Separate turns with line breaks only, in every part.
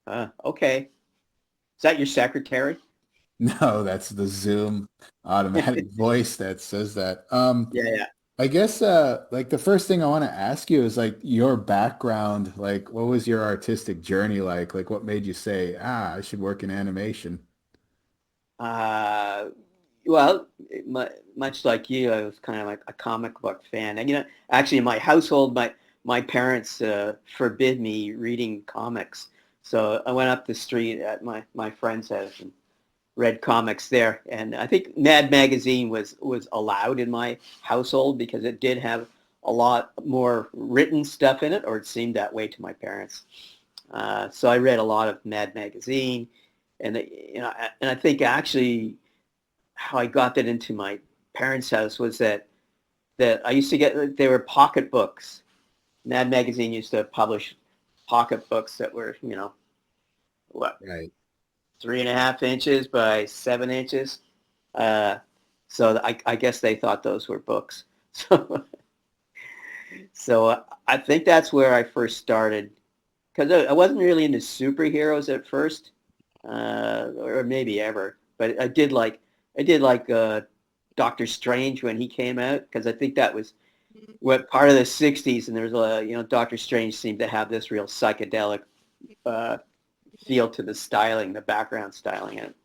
Okay. Is that your secretary?
No, that's the Zoom automatic voice that says that.
Yeah, yeah.
I guess like the first thing I want to ask you is like your background, like what was your artistic journey like? Like what made you say, I should work in animation?
Uh, well, much like you, I was kind of like a comic book fan. And, actually in my household, my parents forbid me reading comics. So I went up the street at my friend's house and read comics there. And I think Mad Magazine was allowed in my household because it did have a lot more written stuff in it, or it seemed that way to my parents. So I read a lot of Mad Magazine, and and I think actually how I got that into my parents' house was that I used to get, they were pocket books. Mad Magazine used to publish pocket books that were, what,
Right.
3.5 inches by 7 inches. Uh, so I guess they thought those were books. So, so I think that's where I first started because I wasn't really into superheroes at first, or maybe ever. But I did like Doctor Strange when he came out because I think that was what part of the '60s, and there was Doctor Strange seemed to have this real psychedelic uh, feel to the styling, the background styling in it.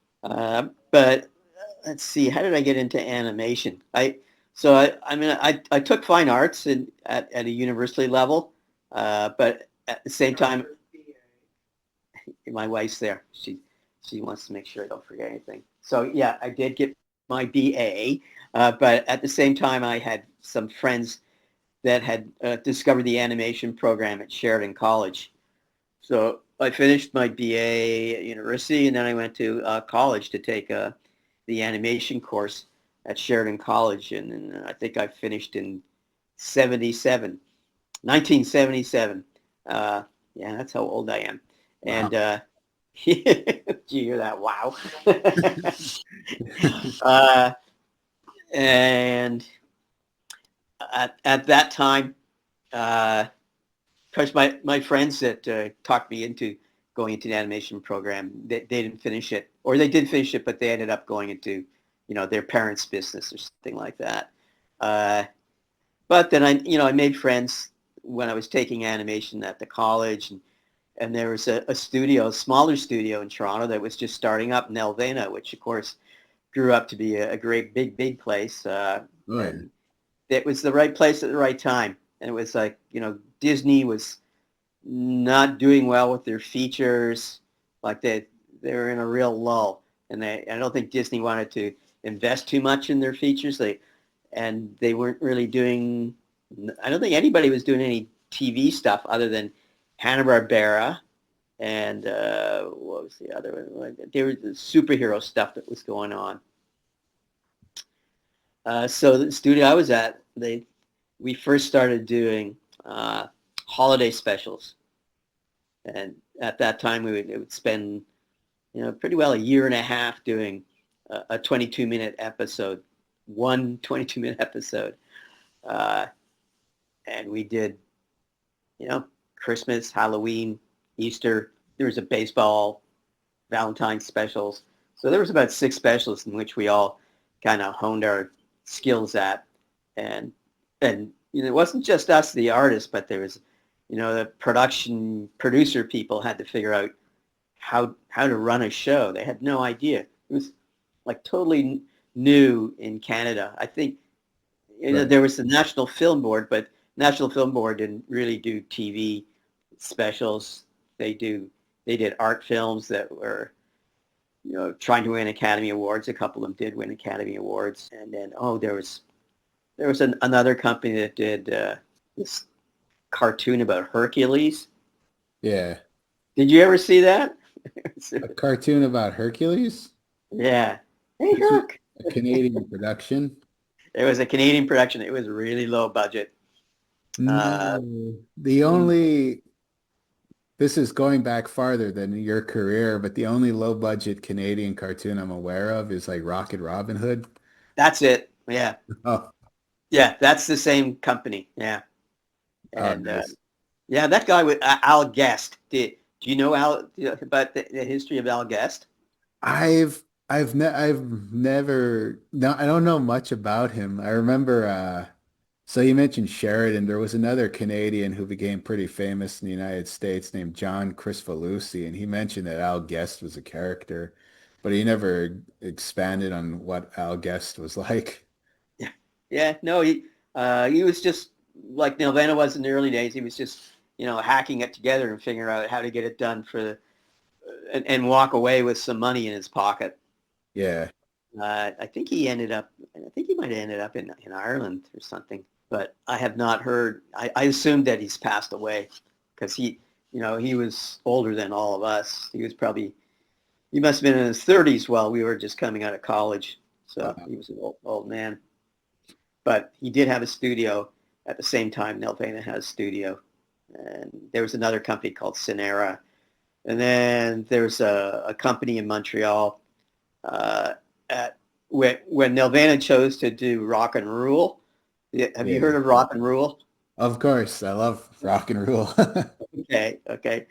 But let's see, how did I get into animation? I took fine arts at a university level, but at the same time, my wife's there. She wants to make sure I don't forget anything. So yeah, I did get my BA, but at the same time, I had some friends that had discovered the animation program at Sheridan College. So I finished my BA at university, and then I went to college to take the animation course at Sheridan College, and I think I finished in 77, 1977. Yeah, that's how old I am. And
Wow.
did you hear that? Wow. uh, and at that time, of course, my friends that talked me into going into an animation program, they didn't finish it, or they did finish it, but they ended up going into, their parents' business or something like that. Uh, but then I made friends when I was taking animation at the college, and there was a studio, a smaller studio in Toronto that was just starting up, Nelvana, which of course grew up to be a great big place,
Oh yeah.
and it was the right place at the right time. And it was like, Disney was not doing well with their features. Like they were in a real lull, and I don't think Disney wanted to invest too much in their features. They weren't really doing. I don't think anybody was doing any TV stuff other than Hanna Barbera and what was the other one? There was the superhero stuff that was going on. So the studio I was at, we first started doing holiday specials, and at that time we would spend pretty well a year and a half doing a 22-minute episode, one 22-minute episode, uh, and we did Christmas, Halloween, Easter. There was a baseball, Valentine's specials. So there was about 6 specials in which we all kind of honed our skills at, and it wasn't just us, the artists, but there was the production producer people had to figure out how to run a show. They had no idea. It was like totally new in Canada. I think
Right.
there was the National Film Board, but National Film Board didn't really do TV specials. They do they did art films that were trying to win Academy Awards. A couple of them did win Academy Awards, and then there was another company that did this cartoon about Hercules.
Yeah.
Did you ever see that?
A cartoon about Hercules?
Yeah. Hey,
This was
Herc.
a Canadian production.
It was a Canadian production. It was really low budget. Uh,
No. The only This is going back farther than your career, but the only low budget Canadian cartoon I'm aware of is like Rocket Robin Hood.
that's it. Yeah.
Oh,
Yeah. That's the same company. Yeah.
oh,
And
nice.
yeah, that guy with Al Guest Do you know Al about the history of Al Guest?
I've never no I don't know much about him. I remember so you mentioned Sheridan. There was another Canadian who became pretty famous in the United States named John Cristofalusi, and he mentioned that Al Guest was a character, but he never expanded on what Al Guest was like.
Yeah, yeah. No, he was just like Nelvana was in the early days. He was just hacking it together and figuring out how to get it done and walk away with some money in his pocket.
Yeah.
I think he ended up. I think he might have ended up in Ireland or something. But I have not heard. I assumed that he's passed away because he was older than all of us. He must have been in his 30s while we were just coming out of college. So
Uh,
he was an old man. But he did have a studio at the same time Nelvana has a studio. And there was another company called Cinera. And then there's a company in Montreal uh, at when Nelvana chose to do Rock and Rule. Have you
yeah.
heard of Rock and Rule?
Of course, I love rock and roll.
Okay, okay.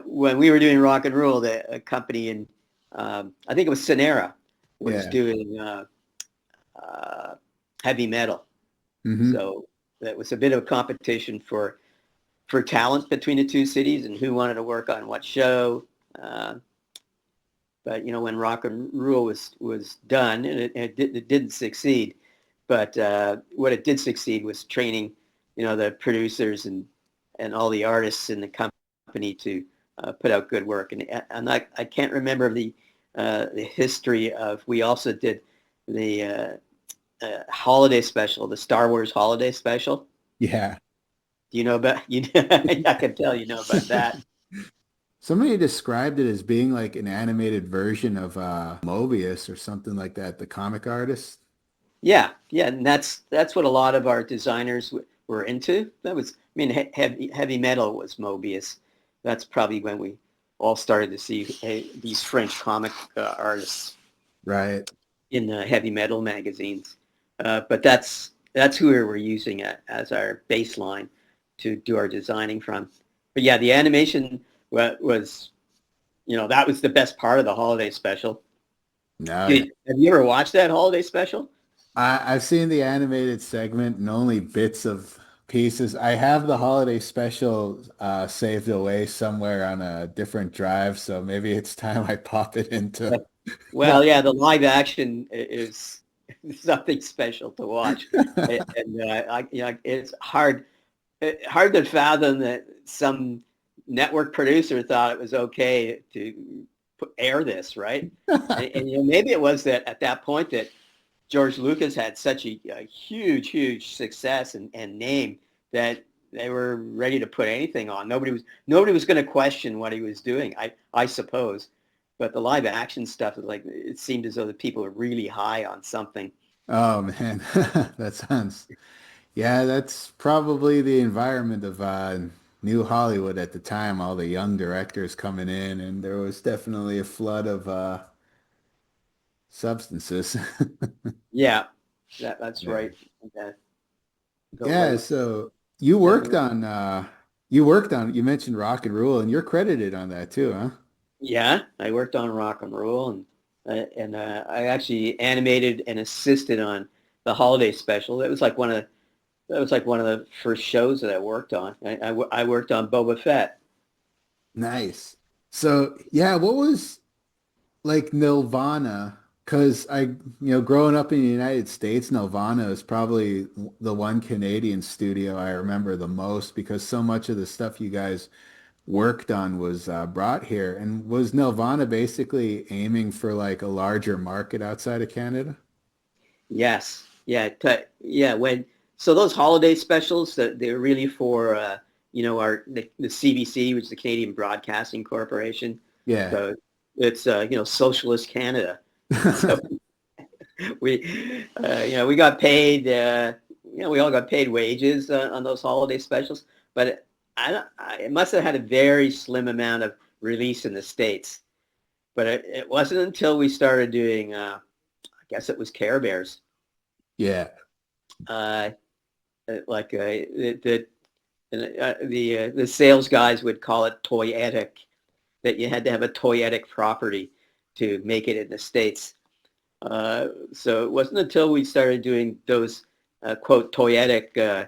When we were doing Rock and Rule, a company in I think it was Cinera was
Yeah.
doing uh, heavy metal.
Hmm.
So that was a bit of a competition for talent between the two cities and who wanted to work on what show. Uh, but when Rock and Rule was done, and it didn't succeed, but what it did succeed was training, the producers and all the artists in the company to put out good work. And I can't remember the history of. We also did the holiday special, the Star Wars holiday special.
Yeah.
Do you know about you? I can tell you know about that.
Somebody described it as being like an animated version of Mobius or something like that, the comic artist.
Yeah, yeah, and that's what a lot of our designers were into. I mean, heavy metal was Mobius. That's probably when we all started to see these French comic artists
Right.
in the heavy metal magazines. But that's who we were using as our baseline to do our designing from. But yeah, the animation was that was the best part of the holiday special.
No, yeah.
Have you ever watched that holiday special?
I've seen the animated segment and only bits of pieces. I have the holiday special saved away somewhere on a different drive, so maybe it's time I pop it into.
Well, yeah, the live action is something special to watch, and it's hard to fathom that some network producer thought it was okay to air this, right? And maybe it was that at that point that George Lucas had such a huge success and name that they were ready to put anything on. Nobody was going to question what he was doing. I suppose, but the live action stuff is like it seemed as though the people were really high on something.
Oh man, that sounds. Yeah, that's probably the environment of New Hollywood at the time. All the young directors coming in, and there was definitely a flood of substances.
Yeah, that's
Yeah.
right. The, the
Yeah,
late
so
seventies.
you worked on you mentioned Rock and Roll and you're credited on that too, huh?
Yeah, I worked on Rock and Roll and I actually animated and assisted on the holiday special. That was like one of the first shows that I worked on. I worked on Boba Fett.
Nice. So yeah, what was like Nelvana? Because growing up in the United States, Nelvana is probably the one Canadian studio I remember the most because so much of the stuff you guys worked on was brought here. And was Nelvana basically aiming for like a larger market outside of Canada?
Yes, yeah, yeah. So those holiday specials that they're really for the CBC, which is the Canadian Broadcasting Corporation.
Yeah.
So it's socialist Canada. So we got paid. We all got paid wages on those holiday specials, but it must have had a very slim amount of release in the States. But it wasn't until we started doing, I guess it was Care Bears,
Yeah.
uh, the sales guys would call it toyetic, that you had to have a toyetic property to make it in the States. So it wasn't until we started doing those quote toyetic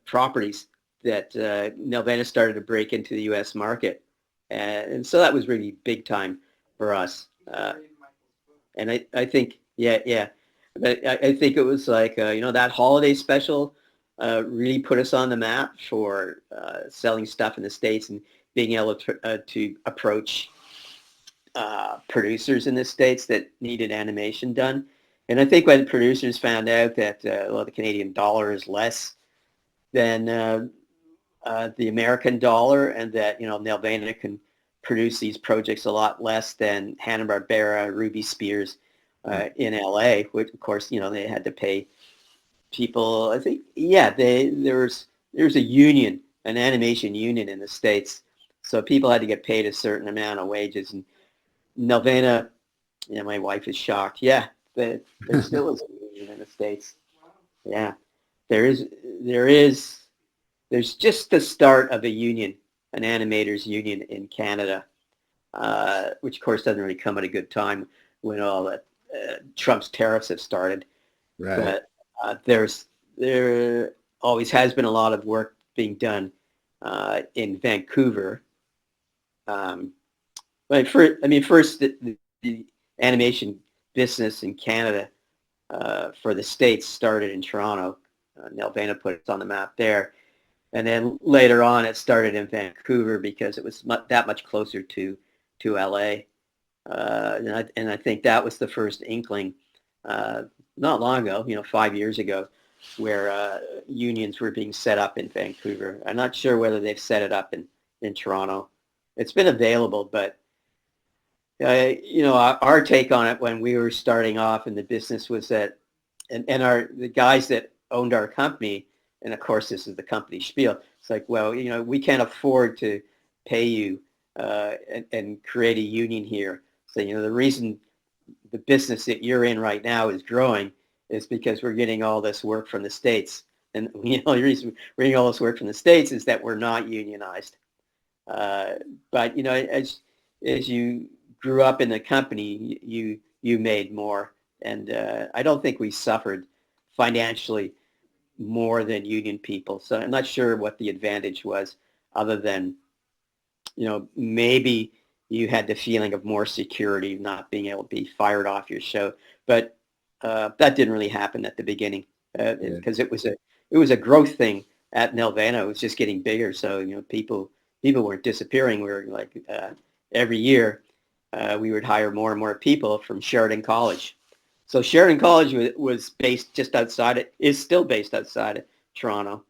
properties that Nelvana started to break into the U.S. market, and so that was really big time for us. And I think, yeah, but I think it was like that holiday special really put us on the map for selling stuff in the States and being able to approach producers in the States that needed animation done. And I think when producers found out that the Canadian dollar is less than the American dollar, and that Nelvana can produce these projects a lot less than Hanna-Barbera, Ruby Spears in LA, which of course they had to pay people. I think there's a union, an animation union in the States, so people had to get paid a certain amount of wages. And Nelvana, my wife is shocked. Yeah, there still is a union in the States. Yeah, there is there is there's just the start of a union, an animators union in Canada, which of course doesn't really come at a good time when all the Trump's tariffs have started.
Right.
But there always has been a lot of work being done in Vancouver. Um, but first the animation business in Canada for the States started in Toronto. Nelvana put us on the map there. And then later on, it started in Vancouver because it was that much closer to LA. And I think that was the first inkling, not long ago, 5 years ago, where unions were being set up in Vancouver. I'm not sure whether they've set it up in Toronto. It's been available, but our take on it when we were starting off in the business was that, and the guys that owned our company, and of course this is the company spiel. It's like, well, we can't afford to pay you and create a union here. So the reason the business that you're in right now is growing is because we're getting all this work from the States. And the reason we're getting all this work from the States is that we're not unionized. But as you grew up in the company, you made more, and I don't think we suffered financially more than union people. So I'm not sure what the advantage was, other than maybe you had the feeling of more security, not being able to be fired off your show. But that didn't really happen at the beginning
Yeah.
because it was a growth thing at Nelvana. It was just getting bigger, so people weren't disappearing. We were like every year we would hire more and more people from Sheridan College. So Sheridan College was based just outside it, is still based outside of Toronto.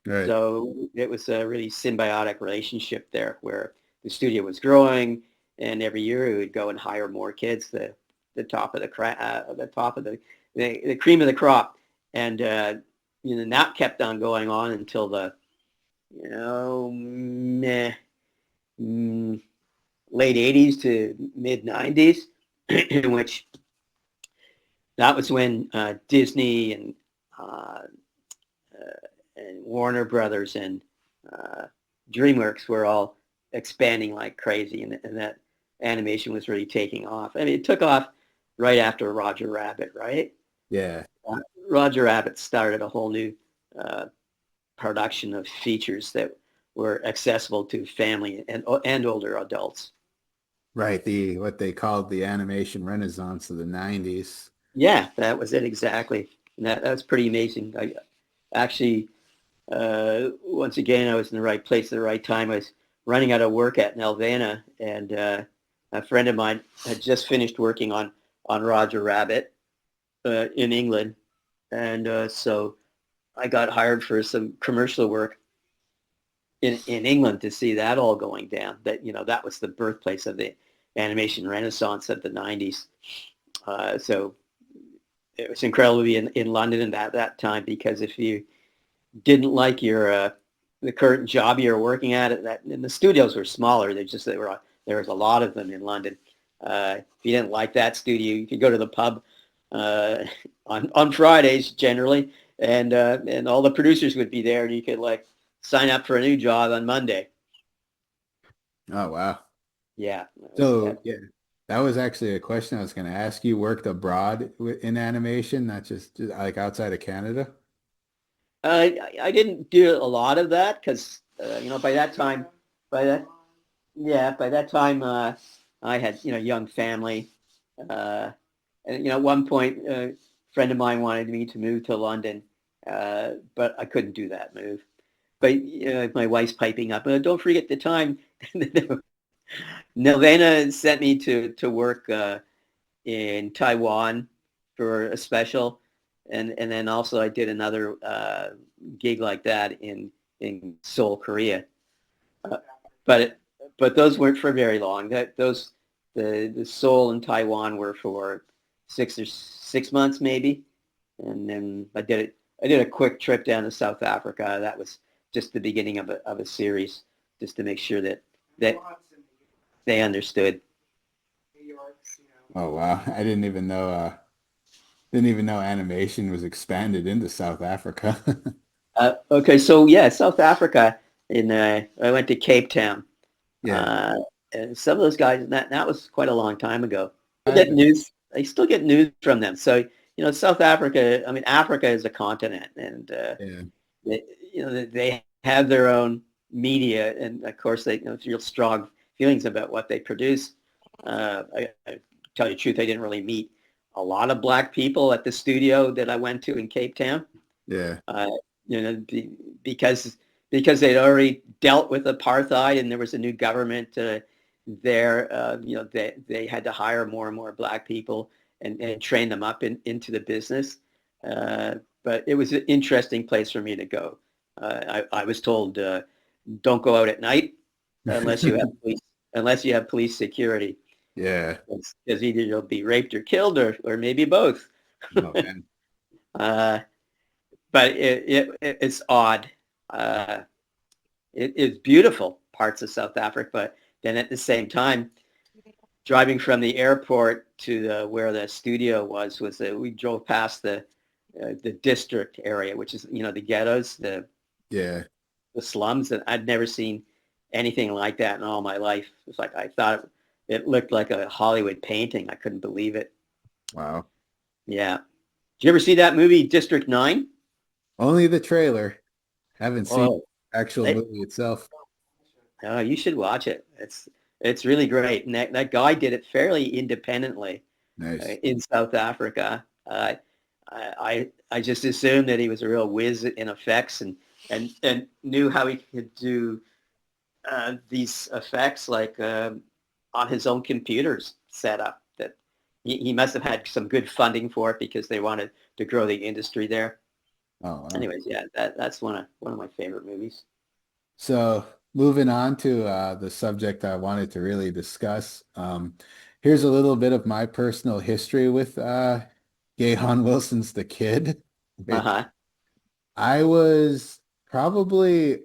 Right.
So it was a really symbiotic relationship there where the studio was growing, and every year we would go and hire more kids, the top of the top of the cream of the crop. And that kept on going on until the meh, mm, late 80s to mid 90s, in which that was when Disney uh, and Warner Brothers and uh, DreamWorks were all expanding like crazy, and that animation was really taking off. I mean, it took off right after Roger Rabbit, right?
Yeah.
Uh, Roger Rabbit started a whole new uh, production of features that were accessible to family and older adults.
Right. What they called the animation renaissance of the 90s.
Yeah, that was it exactly. And that was pretty amazing. I actually, once again, I was in the right place at the right time. I was running out of work at Nelvana, and a friend of mine had just finished working on Roger Rabbit in England, and so I got hired for some commercial work in England to see that all going down. That was the birthplace of the animation renaissance of the 90s. So it was incredible to be in London at that time, because if you didn't like the current job you were working at, and the studios were smaller, there was a lot of them in London. If you didn't like that studio, you could go to the pub uh, on Fridays generally, and all the producers would be there, and you could like sign up for a new job on Monday.
Oh, wow.
Yeah,
So yeah, that was actually a question I was going to ask. You worked abroad in animation, not just like outside of Canada?
I didn't do a lot of that because by that time, by that by that time I had young family, uh, and at one point a friend of mine wanted me to move to London, but I couldn't do that move. But my wife's piping up. Don't forget the time Nelvana sent me to work in Taiwan for a special, and then also I did another gig like that in Seoul, Korea. Uh, but it, but those weren't for very long. The Seoul and Taiwan were for 6 months maybe, and then I did a quick trip down to South Africa. That was just the beginning of a series, just to make sure that they understood.
Oh wow, I didn't even know animation was expanded into South Africa.
Okay, so yeah, South Africa. I went to Cape Town.
Yeah,
Uh, and some of those guys, that was quite a long time ago. Still
I
get
bet.
news. I still get news from them. So South Africa. I mean, Africa is a continent, and
Yeah.
they, they have their own media, and of course they real strong feelings about what they produce. I tell you the truth, I didn't really meet a lot of black people at the studio that I went to in Cape Town.
Yeah.
Uh, you know, be, because they'd already dealt with apartheid and there was a new government there. They had to hire more and more black people and train them up into the business. Uh, but it was an interesting place for me to go. I was told don't go out at night unless you have police security,
Yeah.
because either you'll be raped or killed or maybe both.
Oh man.
uh, but it's odd. Uh, it's beautiful parts of South Africa, but then at the same time, driving from the airport to where the studio was we drove past the district area, which is the ghettos,
Yeah.
the slums, and I'd never seen anything like that in all my life. It's like I thought it looked like a Hollywood painting. I couldn't believe it.
Wow.
Yeah. Did you ever see that movie District 9?
Only the trailer. Haven't seen
Oh,
the actual
it,
movie itself.
oh, you should watch it. It's really great. And that guy did it fairly independently
Nice.
in South Africa. I just assumed that he was a real whiz in effects and knew how he could do these effects like on his own computers set up. That he must have had some good funding for it because they wanted to grow the industry there.
Oh wow.
Anyways, yeah, that's one of my favorite movies.
So moving on to the subject I wanted to really discuss. Here's a little bit of my personal history with Gahan Wilson's The Kid, which
Uh-huh.
I was probably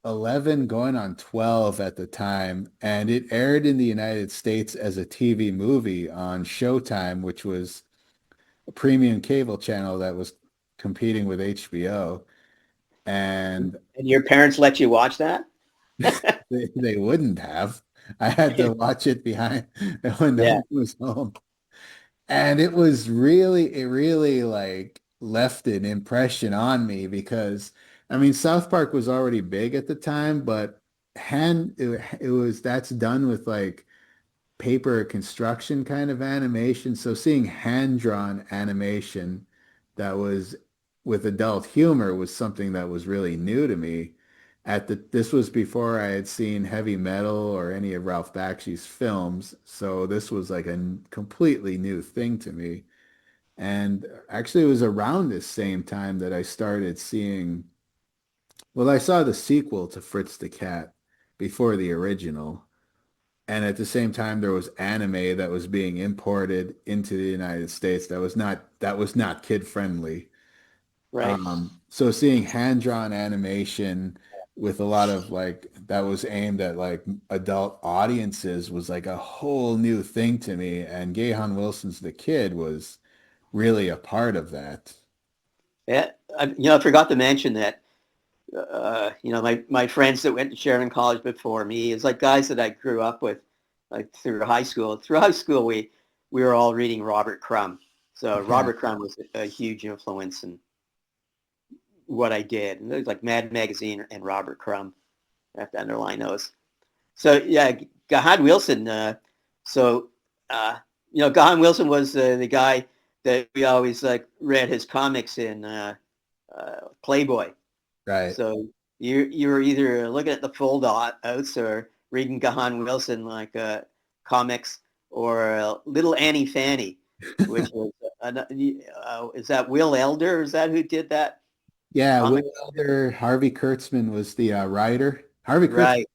11 going on 12 at the time, and it aired in the United States as a TV movie on Showtime, which was a premium cable channel that was competing with HBO. And
And your parents let you watch that?
they wouldn't have. I had to watch it behind when no
Yeah,
one was home. And it really like left an impression on me because I mean South Park was already big at the time, but it was that's done with like paper construction kind of animation. So seeing hand-drawn animation that was with adult humor was something that was really new to me. This was before I had seen heavy metal or any of Ralph Bakshi's films, so this was like a completely new thing to me. And actually, it was around this same time that I started seeing, well, I saw the sequel to Fritz the Cat before the original. And at the same time, there was anime that was being imported into the United States that was not kid friendly.
right.
So seeing hand-drawn animation with a lot of like that was aimed at like adult audiences was like a whole new thing to me. And Gahan Wilson's The Kid was really a part of that.
Yeah, I forgot to mention that my friends that went to Sheridan College before me is like guys that I grew up with. like through high school. Through high school, we were all reading Robert Crumb. So
Okay.
Robert Crumb was a huge influence in what I did. And it was like Mad Magazine and Robert Crumb. I have to underline those. So yeah, Gahan Wilson. So Gahan Wilson was the guy that we always like read his comics in Playboy.
Right.
So you were either looking at the fold outs or reading Gahan Wilson like comics or Little Annie Fanny, which was is that Will Elder? Is that who did that
Yeah, Will
comic?
Elder, Harvey Kurtzman was the writer. Harvey Kurtzman,
Right.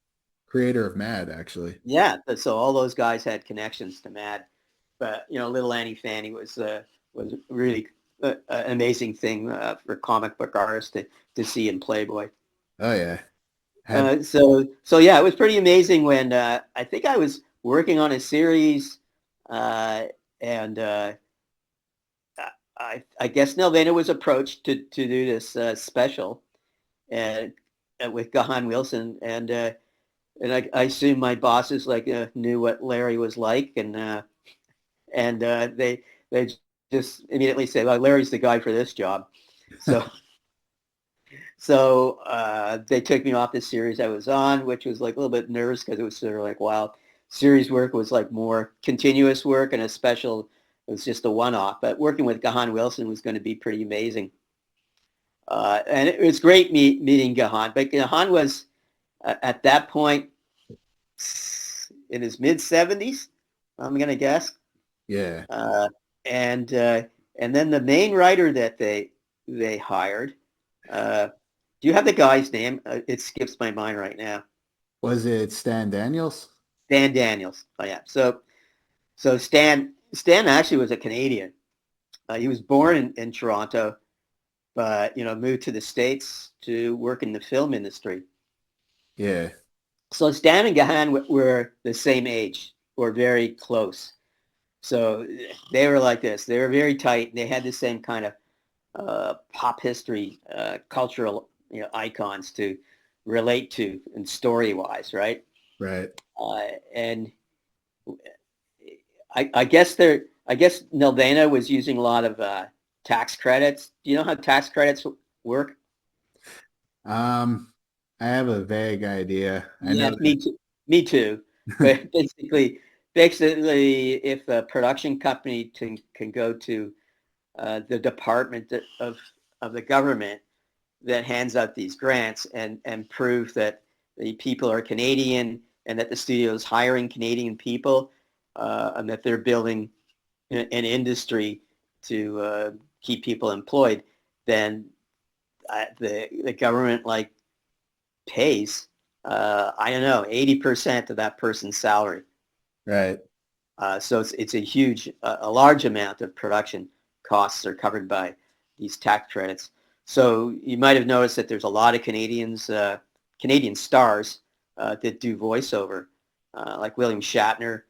creator of Mad, actually.
Yeah. So all those guys had connections to Mad, but Little Annie Fanny was really an amazing thing for comic book artists to see in Playboy.
Oh yeah. Had
So yeah, it was pretty amazing when I think I was working on a series, uh, and I guess Nelvana was approached to do this special and with Gahan Wilson, and I assume my bosses like knew what Larry was like, and they just immediately said, "Well, Larry's the guy for this job." So they took me off the series I was on, which was like a little bit nervous because it was sort of like, wow, series work was like more continuous work, and a special was just a one-off. But working with Gahan Wilson was going to be pretty amazing. And it was great meeting Gahan. But Gahan was at that point in his mid 70s, I'm going to guess.
yeah.
Uh, and then the main writer that they hired, uh, do you have the guy's name? It skips my mind right now.
Was it Stan Daniels?
Dan Daniels. Oh yeah. So Stan actually was a Canadian. He was born in Toronto, but moved to the States to work in the film industry.
Yeah.
So Stan and Gahan were the same age, or very close. So they were like this. They were very tight. They had the same kind of pop history, cultural icons to relate to and story wise, right?
Right.
And I guess I guess Nelvana was using a lot of tax credits. Do you know how tax credits work?
Um, I have a vague idea. I know
Yes, me too. Me too.
that.
But basically, if a production company can go to the department of the government that hands out these grants and prove that the people are Canadian and that the studio is hiring Canadian people and that they're building an industry to keep people employed, then the government like pays I don't know 80% of that person's salary.
Right.
So it's a huge, a large amount of production costs are covered by these tax credits. So you might have noticed that there's a lot of Canadian stars that do voiceover, like William Shatner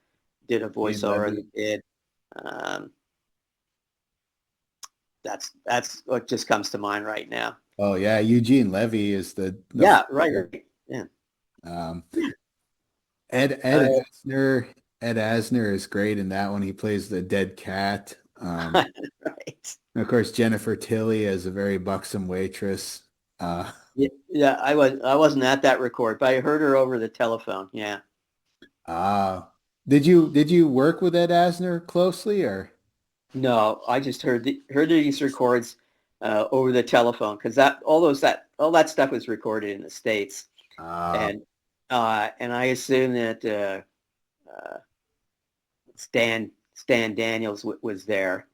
did a
Ian
voiceover as
Levy.
a kid. Um, that's what just comes to mind right now.
Oh yeah, Eugene Levy is the
Yeah, right,
father.
right. Yeah.
Um, Ed
Uh,
Asner. Ed Asner is great in that one. He plays the dead cat.
right.
And of course, Jennifer Tilly as a very buxom waitress. Uh,
Yeah, I wasn't at that record, but I heard her over the telephone. Yeah.
uh, did you work with Ed Asner closely or?
No, I just heard these records over the telephone because all that stuff was recorded in the States,
Uh,
and I assume that Stan Daniels was there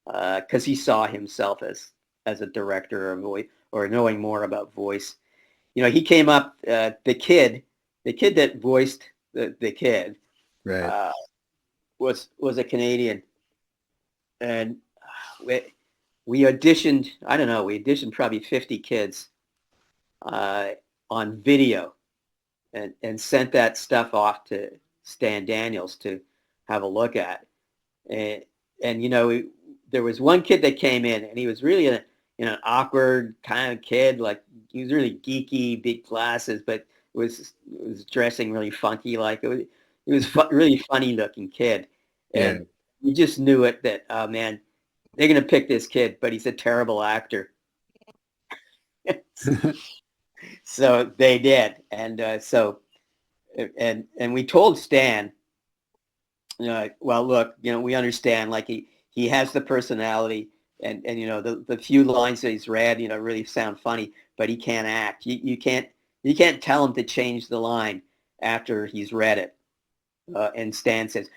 because he saw himself as a director or voice or knowing more about voice. He came up the kid that voiced the kid
right,
uh, was a Canadian, and we, we auditioned. I don't know. We auditioned probably 50 kids uh, on video and sent that stuff off to Stan Daniels to have a look at. And there was one kid that came in, and he was really an awkward kind of kid. Like he was really geeky, big glasses, but was dressing really funky. Like He was really funny looking kid,
Yeah.
and you just knew it that, oh man, they're gonna pick this kid, but he's a terrible actor. So they did, and and we told Stan, well, look, we understand, like he has the personality, and the few lines that he's read, really sound funny, but he can't act. You can't tell him to change the line after he's read it. And Stan says,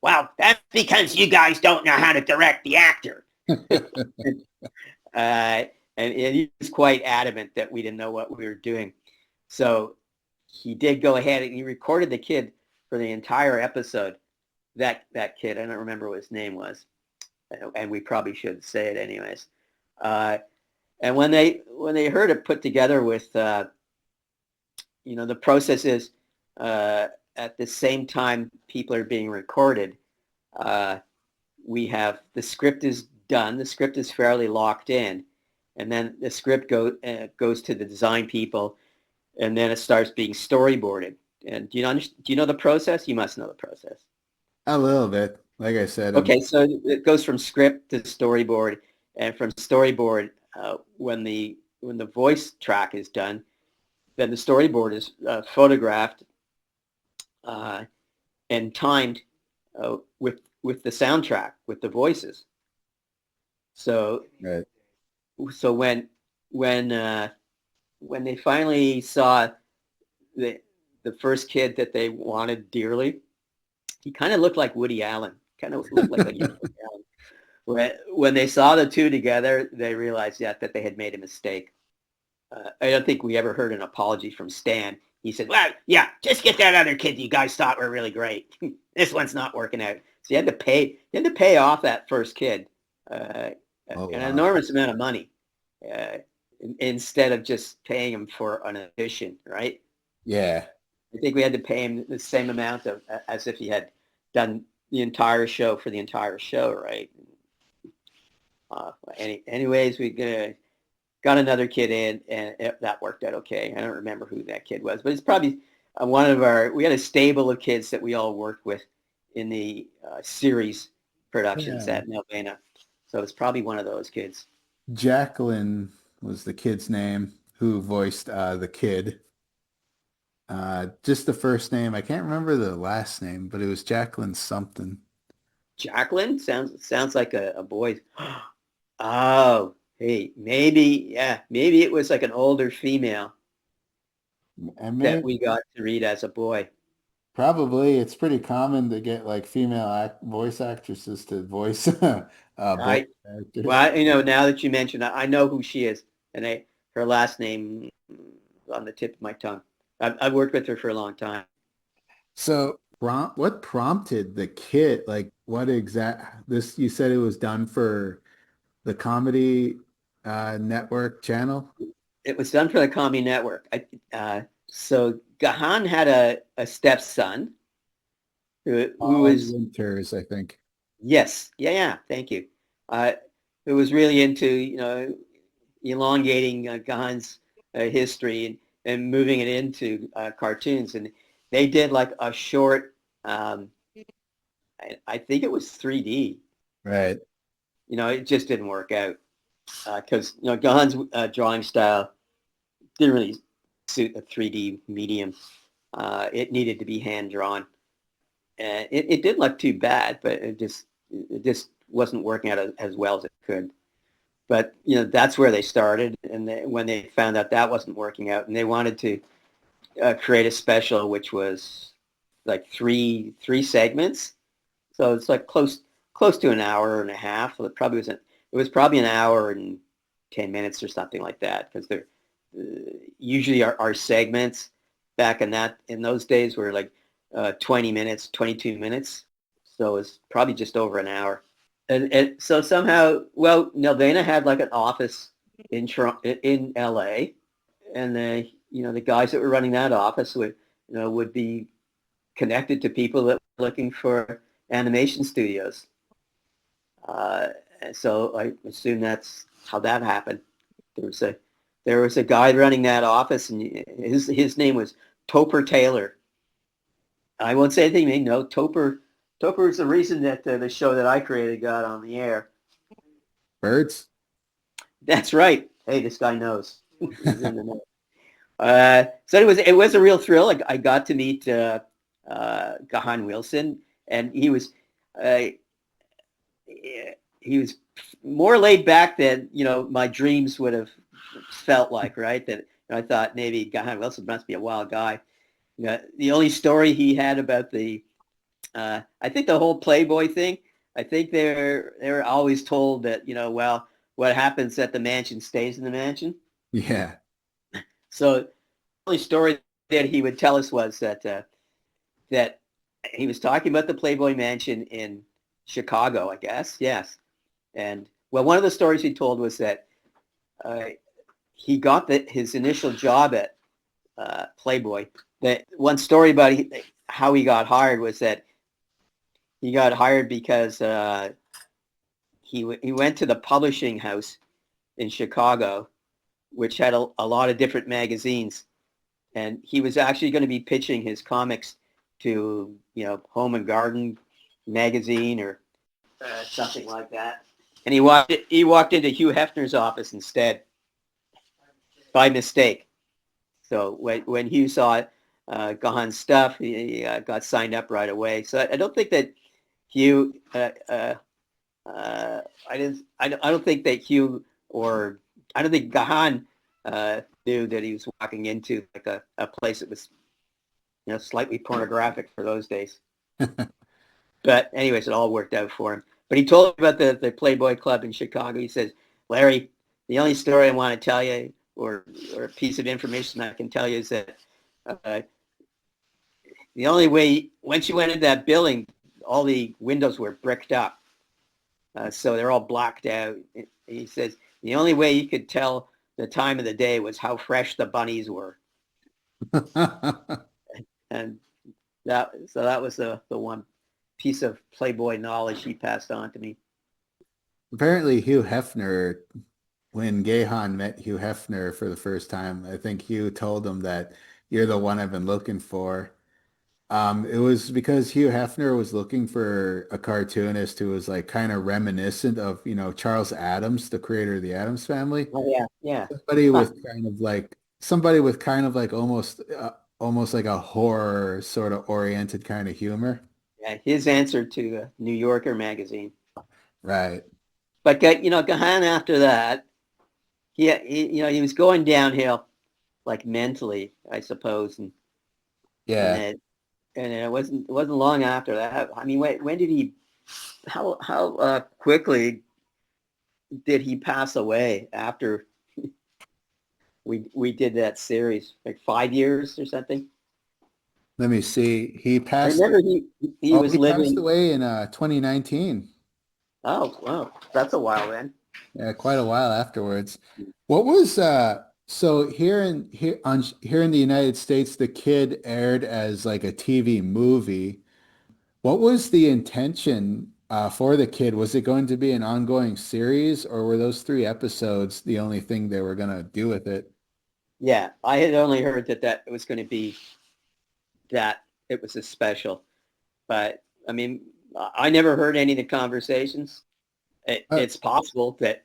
well, that's because you guys don't know how to direct the actor. uh, and he was quite adamant that we didn't know what we were doing. So he did go ahead and he recorded the kid for the entire episode. That kid, I don't remember what his name was, and we probably should say it anyways. And when they heard it put together with, the process is, at the same time people are being recorded, we have the script is done. The script is fairly locked in, and then the script goes to the design people, and then it starts being storyboarded. And do you know the process? You must know the process.
A little bit. Like I said,
Okay, so it goes from script to storyboard, and from storyboard, when the voice track is done, then the storyboard is photographed and timed with the soundtrack with the voices. So
right.
so when they finally saw the the first kid that they wanted dearly, he kind of looked like Woody Allen. Kind of looked like a young Woody Allen. When they saw the two together, they realized, yeah, that they had made a mistake. I don't think we ever heard an apology from Stan. He said, well, yeah, just get that other kid you guys thought were really great. This one's not working out. So you had to pay off that first kid uh,
Oh
an
wow.
enormous amount of money, uh, instead of just paying him for an audition, right?
Yeah.
I think we had to pay him the same amount as if he had done the entire show for the entire show, right? Anyways, we got another kid in, and that worked out okay. I don't remember who that kid was, but it's probably we had a stable of kids that we all worked with in the series productions
Yeah.
at Nelvana. So it's probably one of those kids.
Jacqueline was the kid's name who voiced the kid. Just the first name. I can't remember the last name, but it was Jacqueline something.
Jacqueline sounds like a boy. Oh, hey, maybe it was like an older female
And
that
maybe
we got to read as a boy.
probably it's pretty common to get like female voice actresses to voice boy
I
characters.
Well, now that you mention it, I know who she is, and her last name on the tip of my tongue. I've worked with her for a long time.
So what prompted the kid? Like what exact this you said it was done for the comedy network channel?
It was done for the Comedy Network. So Gahan had a stepson who
Paul
was,
Winters, I think.
yes, yeah, thank you, uh, who was really into elongating Gahan's history and moving it into cartoons, and they did like a short. I think it was 3D.
Right.
It just didn't work out because Gahan's drawing style didn't really suit a 3D medium. It needed to be hand drawn, and it didn't look too bad, but it just wasn't working out as well as it could. But that's where they started, and when they found out that wasn't working out, and they wanted to create a special, which was like three segments, so it's like close to an hour and a half. It was probably an hour and 10 minutes or something like that, because they're usually our segments back in those days were like 20 minutes, 22 minutes. So it's probably just over an hour. And so somehow, well, Nelvana had like an office in LA, and the guys that were running that office would be connected to people that were looking for animation studios. Uh, and so I assume that's how that happened. There was a there was a guy running that office, and his name was Topper Taylor. I won't say anything. No, Topher is the reason that the show that I created got on the air.
Birds?
That's right. Hey, this guy knows. He's in the know. So it was a real thrill. I got to meet Gahan Wilson, and uh, he was more laid back than my dreams would have felt like. Right? That I thought maybe Gahan Wilson must be a wild guy. The only story he had about I think the whole Playboy thing. I think they're always told that well, what happens at the mansion stays in the mansion.
Yeah.
So the only story that he would tell us was that he was talking about the Playboy Mansion in Chicago, I guess. Yes. And well, one of the stories he told was that uh, he got his initial job at Playboy. That one story about how he got hired was that he got hired because he went to the publishing house in Chicago, which had a lot of different magazines, and he was actually going to be pitching his comics to Home and Garden magazine or something like that. And he walked into Hugh Hefner's office instead by mistake. So when Hugh saw Gahan's stuff, he got signed up right away. So I don't think that Hugh. I didn't. I don't think that Hugh or I don't think Gahan knew that he was walking into like a place that was slightly pornographic for those days. But anyways, it all worked out for him. But he told me about the Playboy Club in Chicago. He says, Larry, the only story I want to tell you, or a piece of information I can tell you, is that uh, the only way once you went into that building, all the windows were bricked up, so they're all blacked out. He says the only way you could tell the time of the day was how fresh the bunnies were, and that was the one piece of Playboy knowledge he passed on to me.
Apparently, Hugh Hefner, when Gahan met Hugh Hefner for the first time, I think Hugh told him that you're the one I've been looking for. It was because Hugh Hefner was looking for a cartoonist who was like kind of reminiscent of, Charles Addams, the creator of the Addams Family.
Oh yeah, yeah.
Somebody
Huh.
with somebody with kind of like almost like a horror sort of oriented kind of humor.
Yeah, his answer to New Yorker magazine.
Right.
But Gahan after that, he was going downhill, like mentally, I suppose, and
Yeah.
it and it wasn't long after that. I mean, when did he? How quickly did he pass away after we did that series? Like 5 years or something.
Let me see.
I remember he was
He passed
living.
away in 2019.
Oh, wow, that's a while then.
Yeah, quite a while afterwards. What was so here in the United States, The Kid aired as like a TV movie. What was the intention for The Kid? Was it going to be an ongoing series, or were those 3 episodes the only thing they were gonna do with it?
Yeah, I had only heard that it was going to be that it was a special, but I mean, I never heard any of the conversations.
Uh,
It's possible that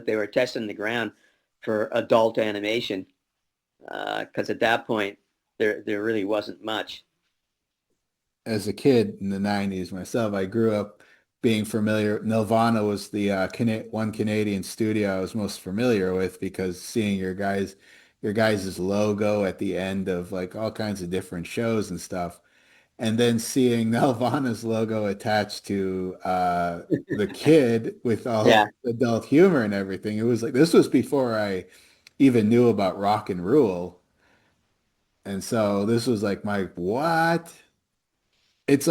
they were testing the ground for adult animation, because at that point there really wasn't much.
as a kid in the 90s myself, I grew up being familiar. Nelvana was the one Canadian studio I was most familiar with because seeing your guys' logo at the end of like all kinds of different shows and stuff. And then seeing Nelvana's logo attached to the kid with all of
Yeah,
the adult humor and everything. It was like this was before I even knew about rock and rule. And so this was like my what? It's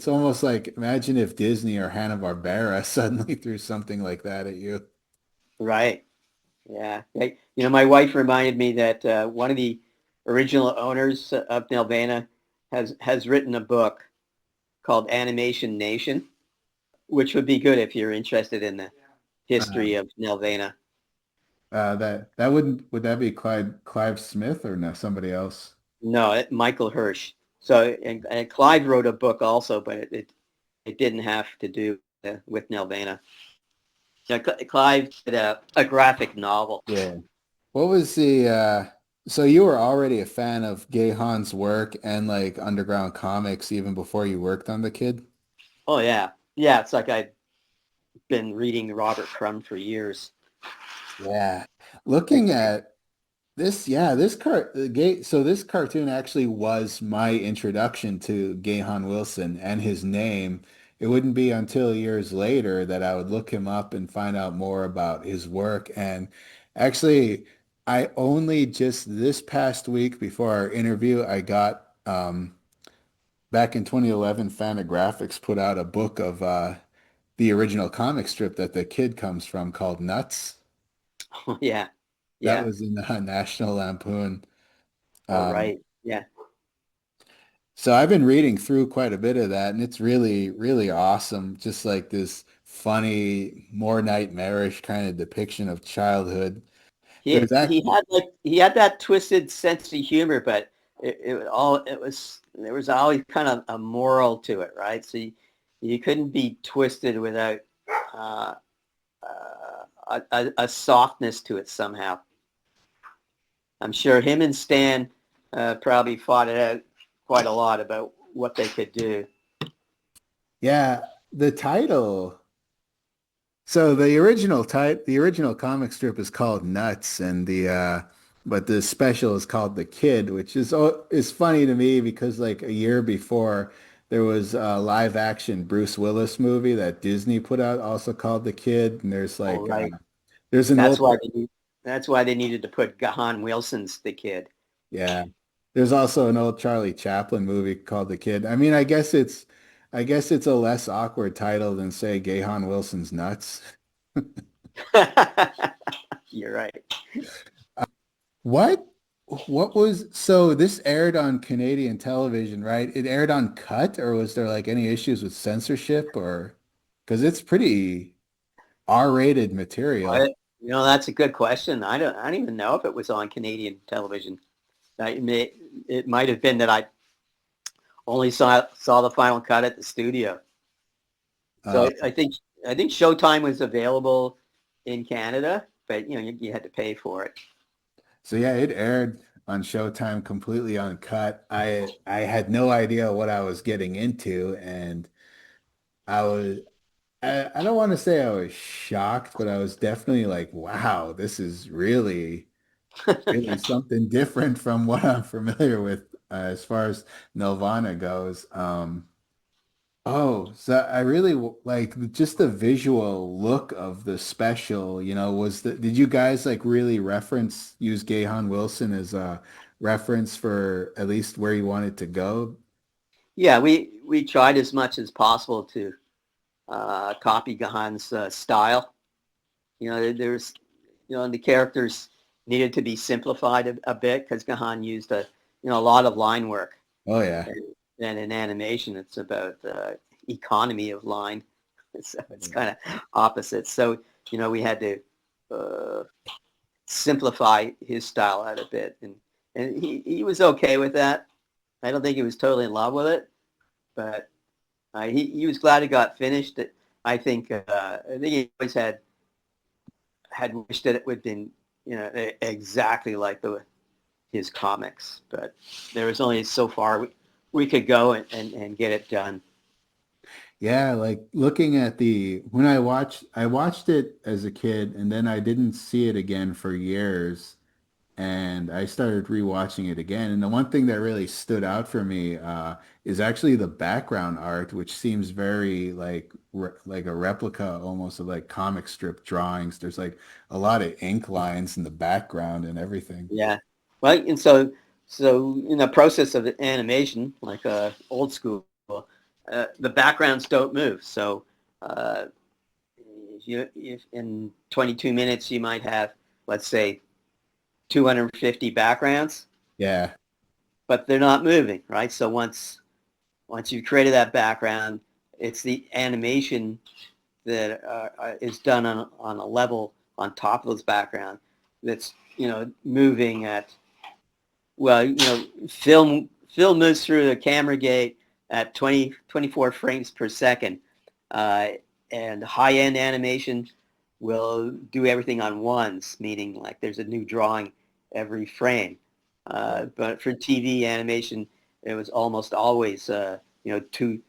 almost like imagine if Disney or Hanna-Barbera suddenly threw something like that at you.
right. Yeah. My wife reminded me that one of the original owners of Nelvana has written a book called Animation Nation, which would be good if you're interested in the history
Um,
of Nelvana.
would that be Clive Smith or no somebody else?
No, Michael Hirsch. So, and Clive wrote a book also, but it didn't have to do with Nelvana. Yeah, Clive did a graphic novel.
Yeah. What was the so you were already a fan of Gahan's work and like underground comics even before you worked on the kid?
Oh yeah, yeah. It's like I've been reading Robert Crumb for years.
Yeah. Looking at this, yeah, so this cartoon actually was my introduction to Gahan Wilson and his name. It wouldn't be until years later that I would look him up and find out more about his work. And actually, I only just this past week before our interview, I got back in 2011, Fantagraphics put out a book of the original comic strip that the kid comes from called Nuts.
Oh yeah,
That
yeah.
was in the National Lampoon.
Oh
Um,
right, yeah.
So I've been reading through quite a bit of that, and it's really, really awesome. Just like this funny, more nightmarish kind of depiction of childhood. There's
He had that twisted sense of humor, but it was there was always kind of a moral to it, right? So you couldn't be twisted without uh, a softness to it somehow. I'm sure him and Stan probably fought it out quite a lot about what they could do.
yeah, the title. So the original comic strip is called Nuts, and the but the special is called The Kid, which is funny to me because like a year before there was a live action Bruce Willis movie that Disney put out also called The Kid, and
All right,
there's an
that's
old
why that's why they needed to put Gahan Wilson's the kid.
yeah. There's also an old Charlie Chaplin movie called The Kid. I mean, I guess it's a less awkward title than say Gahan Wilson's Nuts.
You're right.
What what was so this aired on Canadian television, right? It aired on cut, or was there like any issues with censorship or because it's pretty R-rated material.
I, that's a good question. I don't even know if it was on Canadian television. It might have been that I only saw the final cut at the studio.
Uh,
So I think Showtime was available in Canada, but you had to pay for it.
so yeah, it aired on Showtime completely uncut. I had no idea what I was getting into, and I was I don't want to say I was shocked, but I was definitely like, wow, this is really, really something different from what I'm familiar with as far as Nelvana goes. Oh, so I really like just the visual look of the special, did you guys like really use Gahan Wilson as a reference for at least where you wanted to go?
Yeah, we tried as much as possible to copy Gahan's style. There's and the characters needed to be simplified a bit because Gahan used a lot of line work.
Oh yeah.
And in animation, it's about economy of line. So it's kind of opposite. So, we had to uh, simplify his style out a bit. And he was okay with that. I don't think he was totally in love with it, but he was glad it got finished. I think he always had wished that it would have been, exactly like his comics, but there was only so far we could go and get it done.
Yeah, like looking at when I watched it as a kid and then I didn't see it again for years and I started rewatching it again. And the one thing that really stood out for me is actually the background art, which seems very like a replica almost of like comic strip drawings. There's like a lot of ink lines in the background and everything.
Yeah. Well, and so in the process of animation, like old school, the backgrounds don't move. So uh, if in 22 minutes you might have, let's say, 250 backgrounds,
Yeah.
but they're not moving, right? So once you've created that background, it's the animation that is done on a level on top of those background that's moving at, well, film moves through the camera gate at 24 frames per second. Uh, and high-end animation will do everything on ones, meaning like there's a new drawing every frame. But for TV animation, it was almost always, two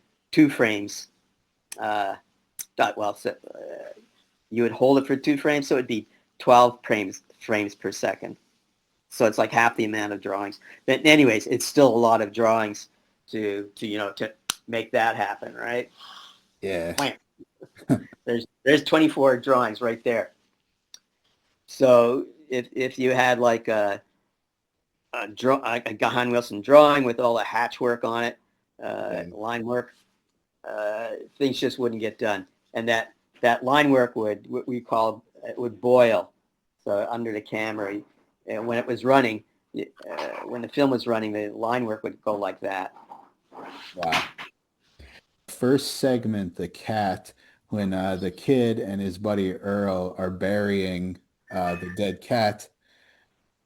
frames. Uh, you would hold it for 2 frames, so it'd be 12 frames per second. So it's like half the amount of drawings. But anyways, it's still a lot of drawings to make that happen, right?
Yeah.
There's 24 drawings right there. So if you had like a Gahan Wilson drawing with all the hatch work on it,
Yeah.
line work, things just wouldn't get done. And that line work would boil. So under the camera, and when it was running, when the film was running, the line work would go like that.
Wow. First segment, the cat, when the kid and his buddy Earl are burying the dead cat,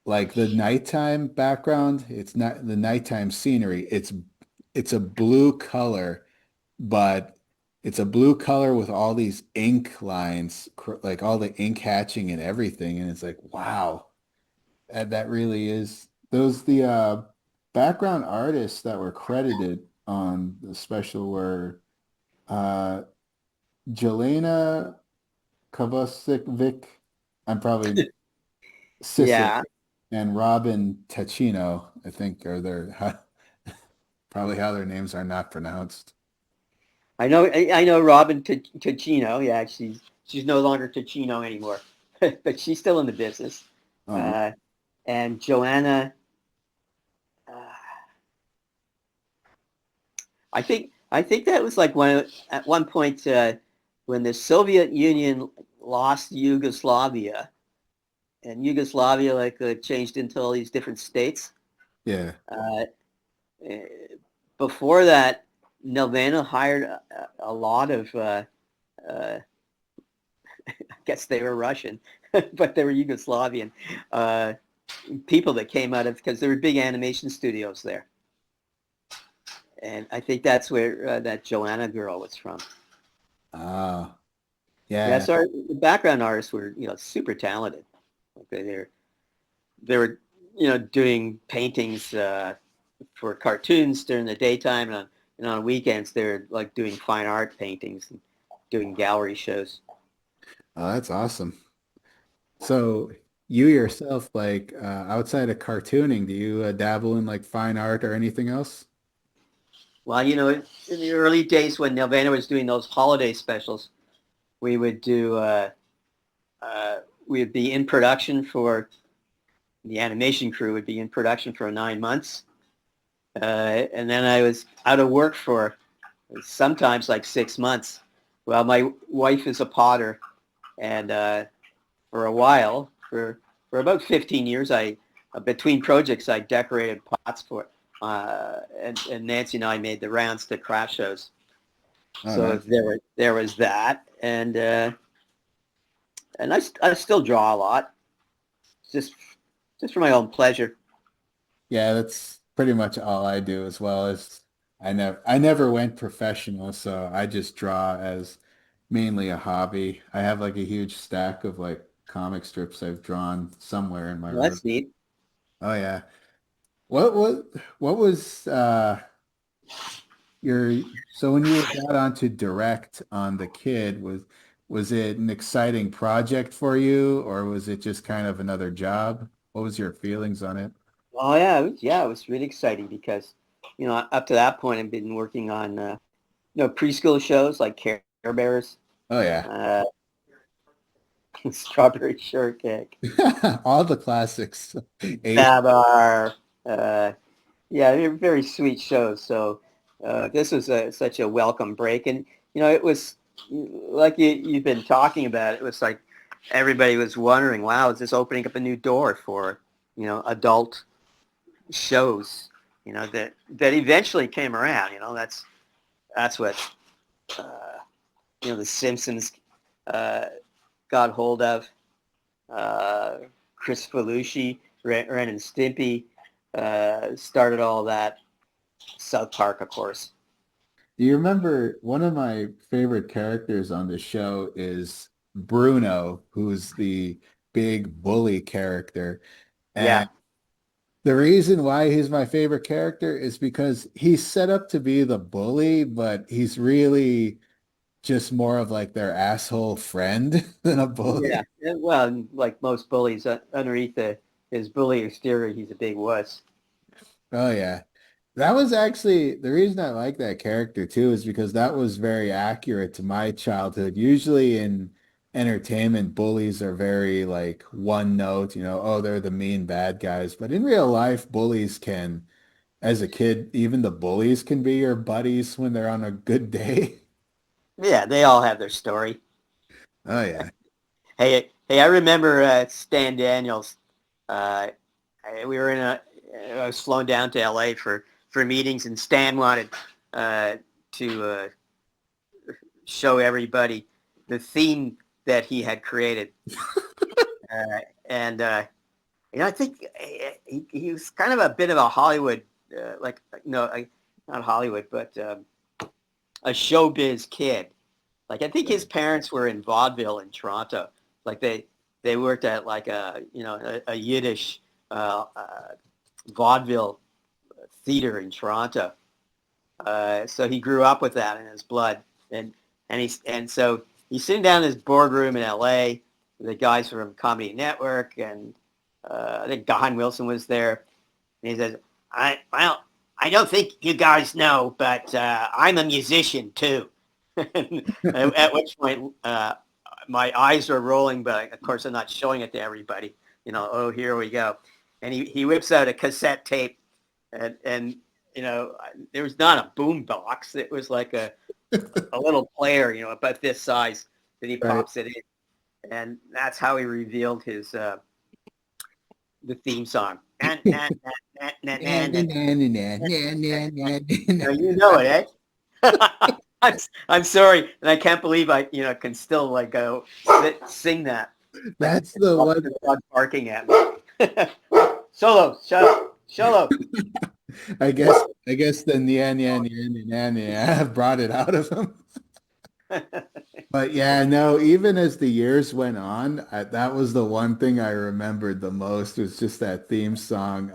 like the nighttime background, it's not the nighttime scenery. It's a blue color, but it's a blue color with all these ink lines, like all the ink hatching and everything. And it's like, wow, that really is those the background artists that were credited on the special were uh, Jelena Kovacevic, I'm probably Sissik,
Yeah,
and Robin Tachino, I think are probably how their names are not pronounced.
I know Robin Ticino. Yeah, she's no longer Ticino anymore, but she's still in the business.
Oh,
Uh, and Joanna, uh, I think that was like at one point when the Soviet Union lost Yugoslavia, and Yugoslavia changed into all these different states.
yeah.
Uh, eh, Before that, Nelvana hired a lot of uh, I guess they were Russian, but they were Yugoslavian uh, people that came out of, because there were big animation studios there. And I think that's where that Joanna girl was from.
Oh,
Yeah,
yeah.
so the background artists were, super talented. Like they were, doing paintings for cartoons during the daytime, and on weekends they're like doing fine art paintings and doing gallery shows.
Oh, that's awesome. So you yourself, like outside of cartooning, do you dabble in like fine art or anything else?
Well, in the early days when Nelvana was doing those holiday specials, we would do uh, we'd be in production for the animation crew would be in production for 9 months, and then I was out of work for sometimes like 6 months. Well, my wife is a potter, and for a while, for about 15 years, I between projects I decorated pots for, and Nancy and I made the rounds to craft shows.
Oh,
So
nice.
there was that, and I still draw a lot, just just for my own pleasure.
Yeah, that's pretty much all I do as well as I never went professional, so I just draw as mainly a hobby. I have like a huge stack of like comic strips I've drawn somewhere in my
Well,
room.
that's neat.
Oh yeah. What was your so when you got onto direct on the kid, was it an exciting project for you or was it just kind of another job? What was your feelings on it?
Oh yeah, it was really exciting because, up to that point I've been working on preschool shows like Care Bears,
Oh yeah.
uh, Strawberry Shortcake,
All the classics. Ace.
Babar. Yeah, they're very sweet shows. So this was such a welcome break, and it was like you've been talking about. It was like everybody was wondering, wow, is this opening up a new door for adult shows? That eventually came around. That's what uh, the Simpsons uh, got hold of. Chris Felucci, Ren and Stimpy started all that. South Park, of course.
Do you remember one of my favorite characters on the show is Bruno, who's the big bully character.
Yeah,
And the reason why he's my favorite character is because he's set up to be the bully, but he's really just more of like their asshole friend than a
yeah.
bully.
Well, like most bullies, underneath his bully exterior, he's a big wuss.
Oh yeah. That was actually the reason I like that character too is because that was very accurate to my childhood. Usually in entertainment, bullies are very like one note, oh, they're the mean bad guys. But in real life, bullies can, as a kid, even the bullies can be your buddies when they're on a good day.
Yeah, they all have their story.
Oh yeah.
Hey, I remember Stan Daniels. Uh, we were I was flown down to LA for meetings, and Stan wanted to show everybody the theme that he had created. And I think he was kind of a bit of a Hollywood, like no, not Hollywood, but a showbiz kid. Like I think his parents were in vaudeville in Toronto. Like they worked at like a Yiddish vaudeville theater in Toronto. So he grew up with that in his blood, and so he's sitting down in his boardroom in L.A. with the guys from Comedy Network, and I think Gahan Wilson was there, and he says, I don't think you guys know, but I'm a musician too." At which point, my eyes are rolling, but of course I'm not showing it to everybody. Oh, here we go. And he whips out a cassette tape, and there was not a boom box. It was like a little player, about this size that he
Right.
pops it in. And that's how he revealed the theme song. Now, you know it, eh? I'm sorry, and I can't believe I can still like go sing that like
That's the one.
the dog barking at me. Solo, shut up, solo.
I guess the brought it out of him. But yeah, no, even as the years went on, that was the one thing I remembered the most was just that theme song.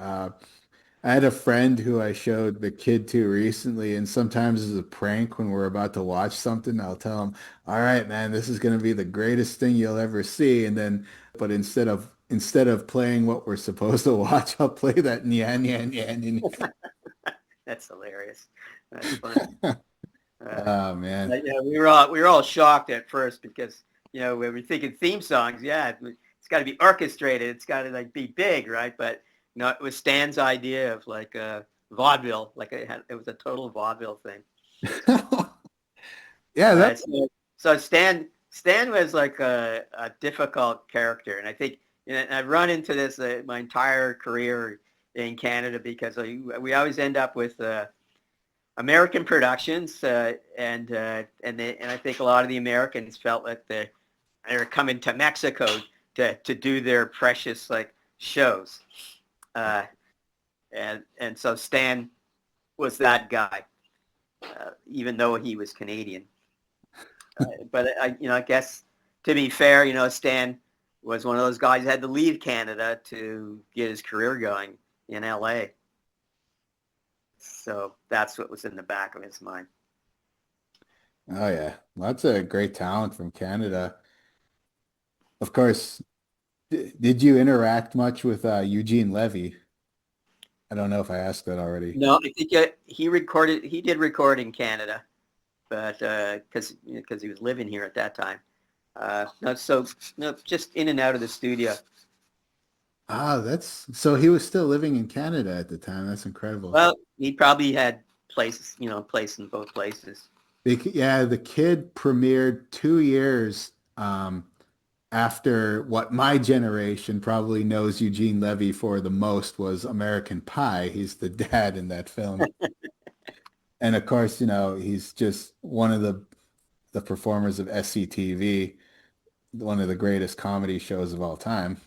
I had a friend who I showed the kid to recently, and sometimes as a prank when we're about to watch something, I'll tell him, "All right, man, this is going to be the greatest thing you'll ever see." And then, but instead of playing what we're supposed to watch, I'll play that nyan nyan nyan.
That's hilarious. That's funny. Uh,
Oh man.
yeah, we were all shocked at first because we were thinking theme songs. Yeah, it's got to be orchestrated. It's got to like be big, right? But it was Stan's idea of like vaudeville. Like it was a total vaudeville thing.
Yeah,
Uh,
that's
so, so Stan was like a difficult character, and I think I've run into this my entire career in Canada because we always end up with American productions, and I think a lot of the Americans felt that they were coming to Mexico to do their precious like shows, uh, and so Stan was that guy, even though he was Canadian. But I guess to be fair, Stan was one of those guys that had to leave Canada to get his career going in LA. So that's what was in the back of his mind.
oh yeah, lots of great talent from Canada. Of course, did you interact much with Eugene Levy? I don't know if I asked that already.
No, I think he did record in Canada, but because he was living here at that time. No, so no, just in and out of the studio.
Ah, that's so he was still living in Canada at the time. That's incredible.
Well, he probably had places, place in both places.
Yeah, the kid premiered 2 years after what my generation probably knows Eugene Levy for the most was American Pie. He's the dad in that film. And of course, he's just one of the performers of SCTV, one of the greatest comedy shows of all time.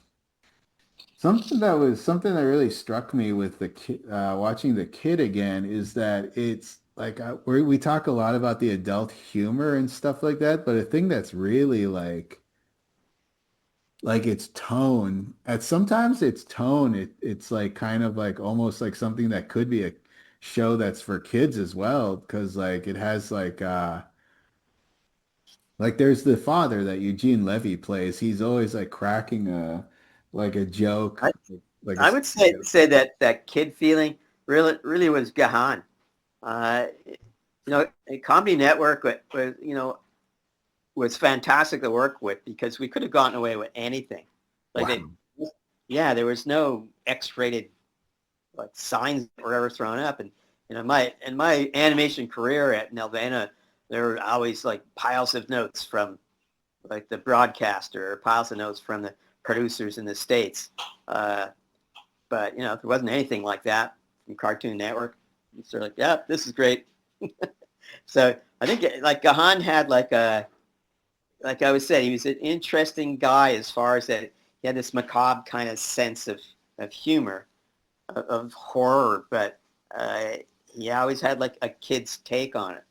something that really struck me with the kid, watching the kid again is that it's like we talk a lot about the adult humor and stuff like that, but a thing that's really like its tone. At sometimes its tone, it's like kind of like almost like something that could be a show that's for kids as well, because like it has like there's the father that Eugene Levy plays. He's always like cracking a
I,
joke, like a
I would say that that kid feeling really was Gahan. Comedy Network was was fantastic to work with because we could have gotten away with anything. Like they,
wow.
yeah, there was no X-rated like signs that were ever thrown up, and my animation career at Nelvana, there were always like piles of notes from like the broadcaster or piles of notes from the producers in the States. Uh, but there wasn't anything like that from Cartoon Network. It's sort of like, yeah, this is great. So I think like Gahan had like I was saying, he was an interesting guy as far as that he had this macabre kind of sense of humor, of horror, but uh, he always had like a kid's take on it.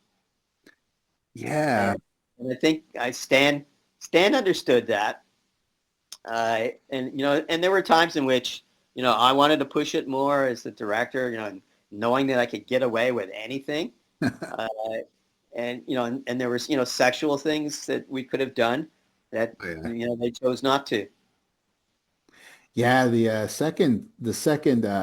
Yeah.
And I think Stan understood that. And there were times in which, I wanted to push it more as the director, knowing that I could get away with anything. Uh, and there was, sexual things that we could have done that,
Oh, yeah.
they chose not to.
Yeah, the second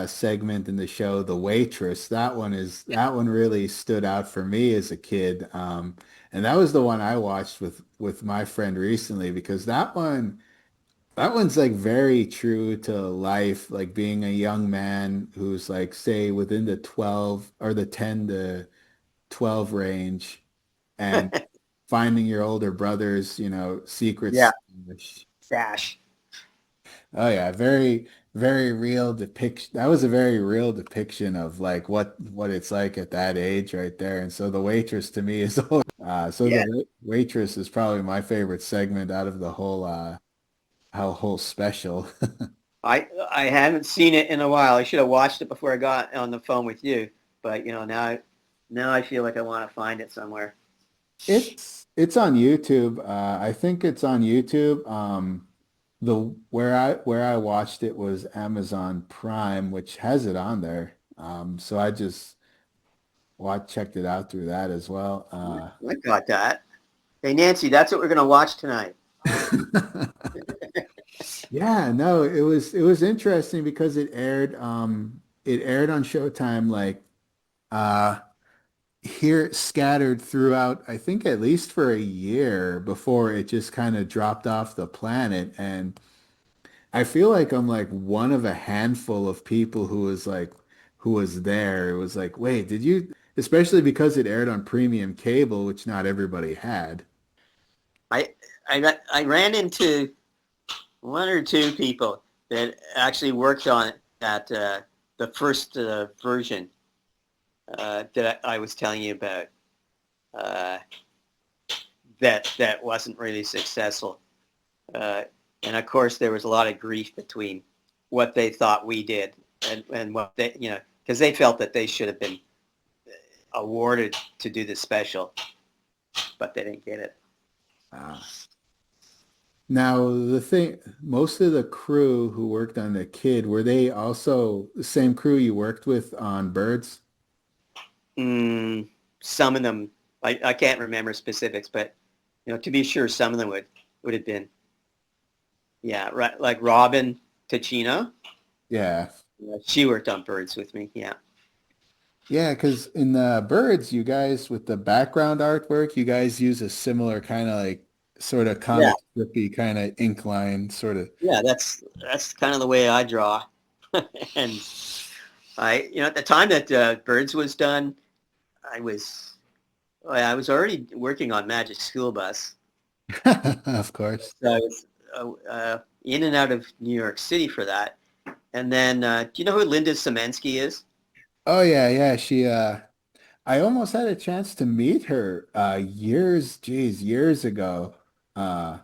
segment in the show, The Waitress, that one really stood out for me as a kid. And that was the one I watched with my friend recently because that one's like very true to life, like being a young man who's like say within the 12 or the 10 to 12 range and finding your older brother's,
Yeah,
secrets.
Dash.
Oh yeah, very real depiction. That was a very real depiction of like what it's like at that age right there. And so the waitress to me is so the
Yeah,
waitress is probably my favorite segment out of the whole special.
I haven't seen it in a while. I should have watched it before I got on the phone with you. But now I feel like I want to find it somewhere.
It's on YouTube. I think it's on YouTube. The where I watched it was Amazon Prime, which has it on there. So I just checked it out through that as well.
I got that. Hey Nancy, that's what we're gonna watch tonight.
Yeah, no, it was interesting because it aired on Showtime like uh here scattered throughout I think at least for a year before it just kind of dropped off the planet. And I feel like I'm like one of a handful of people who was there. It was like, wait, did you, especially because it aired on premium cable, which not everybody had.
I I ran into one or two people that actually worked on it at the first version that I was telling you about. Uh, that wasn't really successful. Uh, and of course, there was a lot of grief between what they thought we did and what they, because they felt that they should have been awarded to do the special, but they didn't get it.
Uh, Now, the thing, most of the crew who worked on the kid, were they also the same crew you worked with on Birds?
Mm, some of them, I can't remember specifics, but to be sure, some of them would have been, yeah, right, like Robin Ticino.
Yeah.
Yeah, she worked on Birds with me. Yeah,
Yeah, because in the Birds, you guys, with the background artwork, you guys use a similar kind of like sort of
yeah,
comic strippy kind of ink line sort of.
yeah. That's kind of the way I draw, and at the time that Birds was done, I was I was already working on Magic School Bus.
Of course.
So I was in and out of New York City for that. And then, do you know who Linda Semensky is?
Oh yeah, yeah. I almost had a chance to meet her years ago. Uh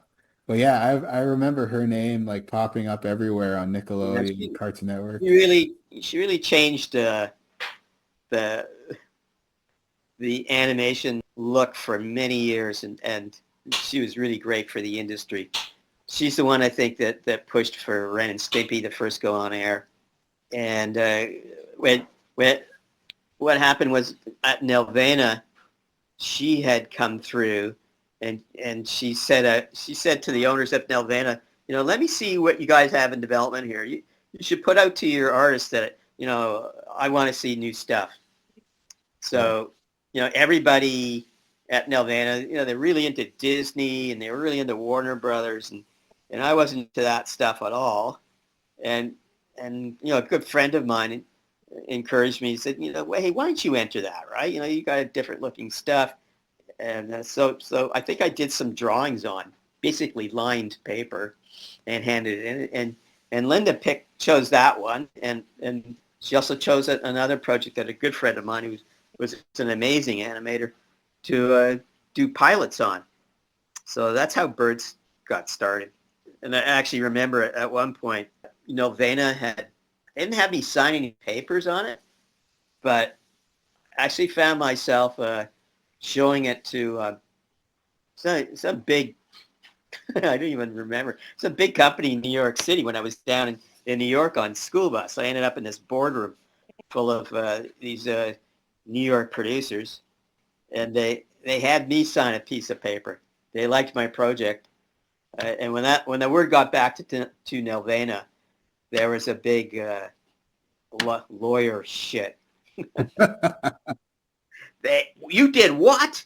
But yeah, I remember her name like popping up everywhere on
Yeah,
Nickelodeon, Cartoon
she
Network.
really changed the the animation look for many years, and she was really great for the industry. She's the one I think that pushed for Ren and Stimpy to first go on air. And when when what happened was at Nelvana, she had come through, and she said to the owners at Nelvana, let me see what you guys have in development here. You should put out to your artists that I want to see new stuff.
Cool.
So everybody at Nelvana, they're really into Disney and they were really into Warner Brothers, and I wasn't into that stuff at all. And a good friend of mine encouraged me. He said, well, hey, why don't you enter that, right? You got different looking stuff. And so I think I did some drawings on basically lined paper and handed it in. And Linda chose that one. And she also chose another project that a good friend of mine who was an amazing animator to do pilots on. So that's how Birds got started. And I actually remember at one point, Vana didn't have me sign any papers on it, but I actually found myself showing it to some big, I don't even remember, some big company in New York City when I was down in New York on school bus. I ended up in this boardroom full of these New York producers, and they had me sign a piece of paper. They liked my project, and when the word got back to Nelvana, there was a big lawyer shit. You did what?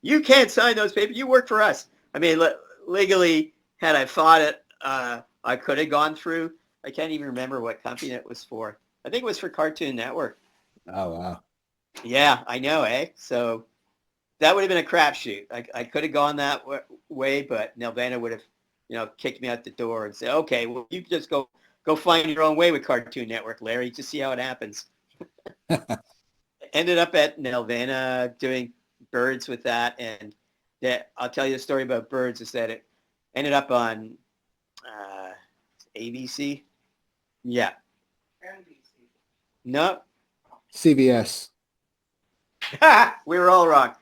You can't sign those papers. You work for us. I mean, legally, had I fought it, I could have gone through. I can't even remember what company it was for. I think it was for Cartoon Network.
Oh wow.
Yeah, I know, eh? So that would have been a crapshoot. I could have gone that way, but Nelvana would have, kicked me out the door and said, "Okay, well, you just go find your own way with Cartoon Network, Larry. Just see how it happens." Ended up at Nelvana doing Birds with that, and that I'll tell you the story about Birds is that it ended up on uh, ABC. Yeah, no,
CBS.
we were all wrong.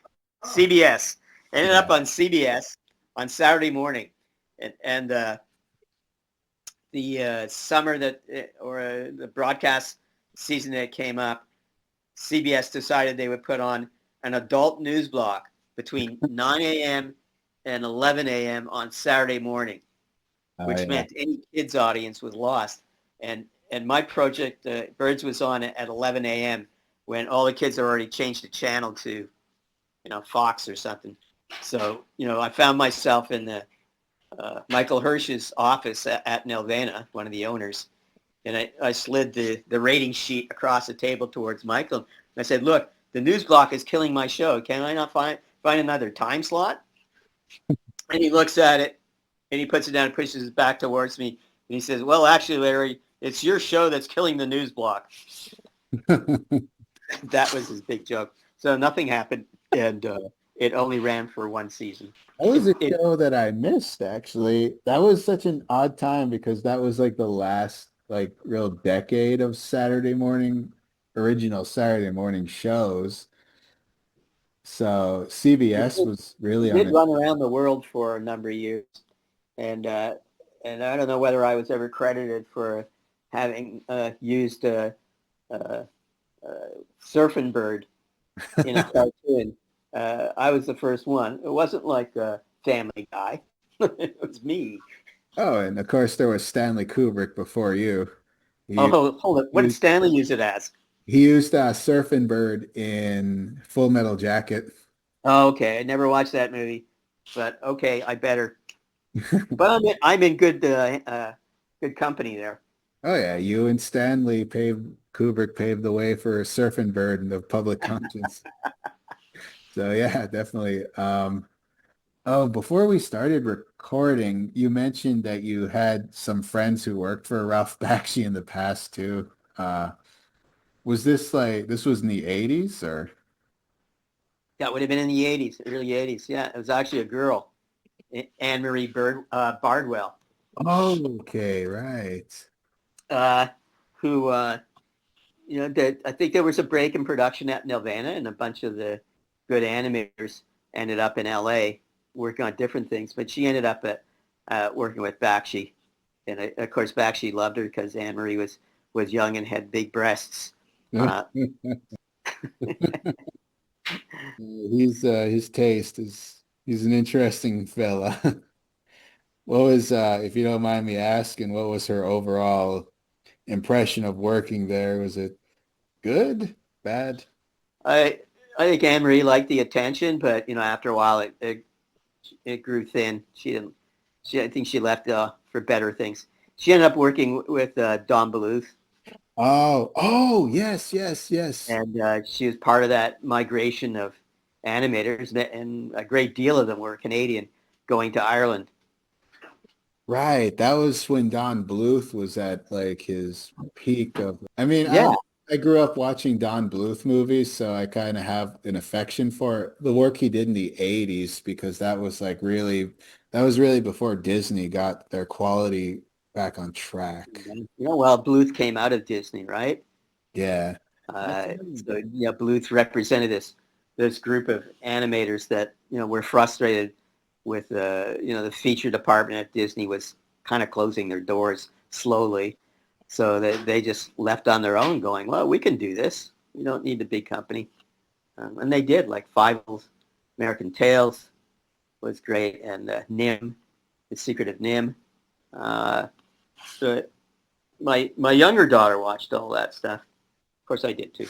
CBS ended up
Yeah.
on CBS on Saturday morning, and the summer that or the broadcast season that came up, CBS decided they would put on an adult news block between 9 a.m. and 11 a.m. on Saturday morning,
Oh
which
yeah.
meant any kids audience was lost. And my project, Birds, was on at 11 a.m. when all the kids had already changed the channel to, Fox or something. So, I found myself in the Michael Hirsch's office at Nelvana, one of the owners, and I slid the rating sheet across the table towards Michael. And I said, look, the news block is killing my show. Can I not find another time slot? And he looks at it and he puts it down and pushes it back towards me. And he says, well, actually, Larry, it's your show that's killing the news block. That was his big joke. So nothing happened. And it only ran for one season.
That was
It,
a
it,
show that I missed actually. That was such an odd time because that was like the last like real decade of original Saturday morning shows. So
it,
CBS
did,
was really
it
on
did
it.
run around the world for a number of years. And and I don't know whether I was ever credited for having used uh, Surfing Bird in a cartoon. I was the first one. It wasn't like Family Guy. It was me.
Oh, and of course there was Stanley Kubrick before you. He
Oh, hold on. What did
used
Stanley use it as?
he used Surfing Bird in Full Metal Jacket.
Oh, okay. I never watched that movie, but okay, I better. But I'm in good company there.
Oh yeah, you and Stanley paved Kubrick paved the way for Surfing Bird in the public conscience. So yeah, definitely. Oh, before we started recording, you mentioned that you had some friends who worked for Ralph Bakshi in the past too. Was this was in the 80s or?
That would have been in the '80s, early '80s. Yeah, it was actually a girl. Anne-Marie Bardwell,
Oh, okay, right.
uh, who, I think there was a break in production at Nelvana, and a bunch of the good animators ended up in LA working on different things. But she ended up working with Bakshi. And of course, Bakshi loved her because Anne-Marie was young and had big breasts. Uh,
He's his taste is he's an interesting fella. What was if you don't mind me asking, what was her overall impression of working there? Was it good, bad?
I I think Anne-Marie liked the attention, but after a while, it grew thin. She didn't. I think she left for better things. She ended up working with Don Bluth,
Oh, yes, yes, yes.
and she was part of that migration of animators, and a great deal of them were Canadian going to Ireland.
Right. That was when Don Bluth was at like his peak of, I mean,
Yeah,
I grew up watching Don Bluth movies, so I kind of have an affection for the work he did in the 80s because that was really before Disney got their quality back on track.
well, Bluth came out of Disney, right?
Yeah. That's
So Bluth represented this group of animators that were frustrated with the feature department at Disney was kind of closing their doors slowly, so they just left on their own, going, well, we can do this. We don't need the big company, and they did. Like Fievel's American Tales was great, and Nim, The Secret of Nim. Uh, so my younger daughter watched all that stuff. Of course, I did too.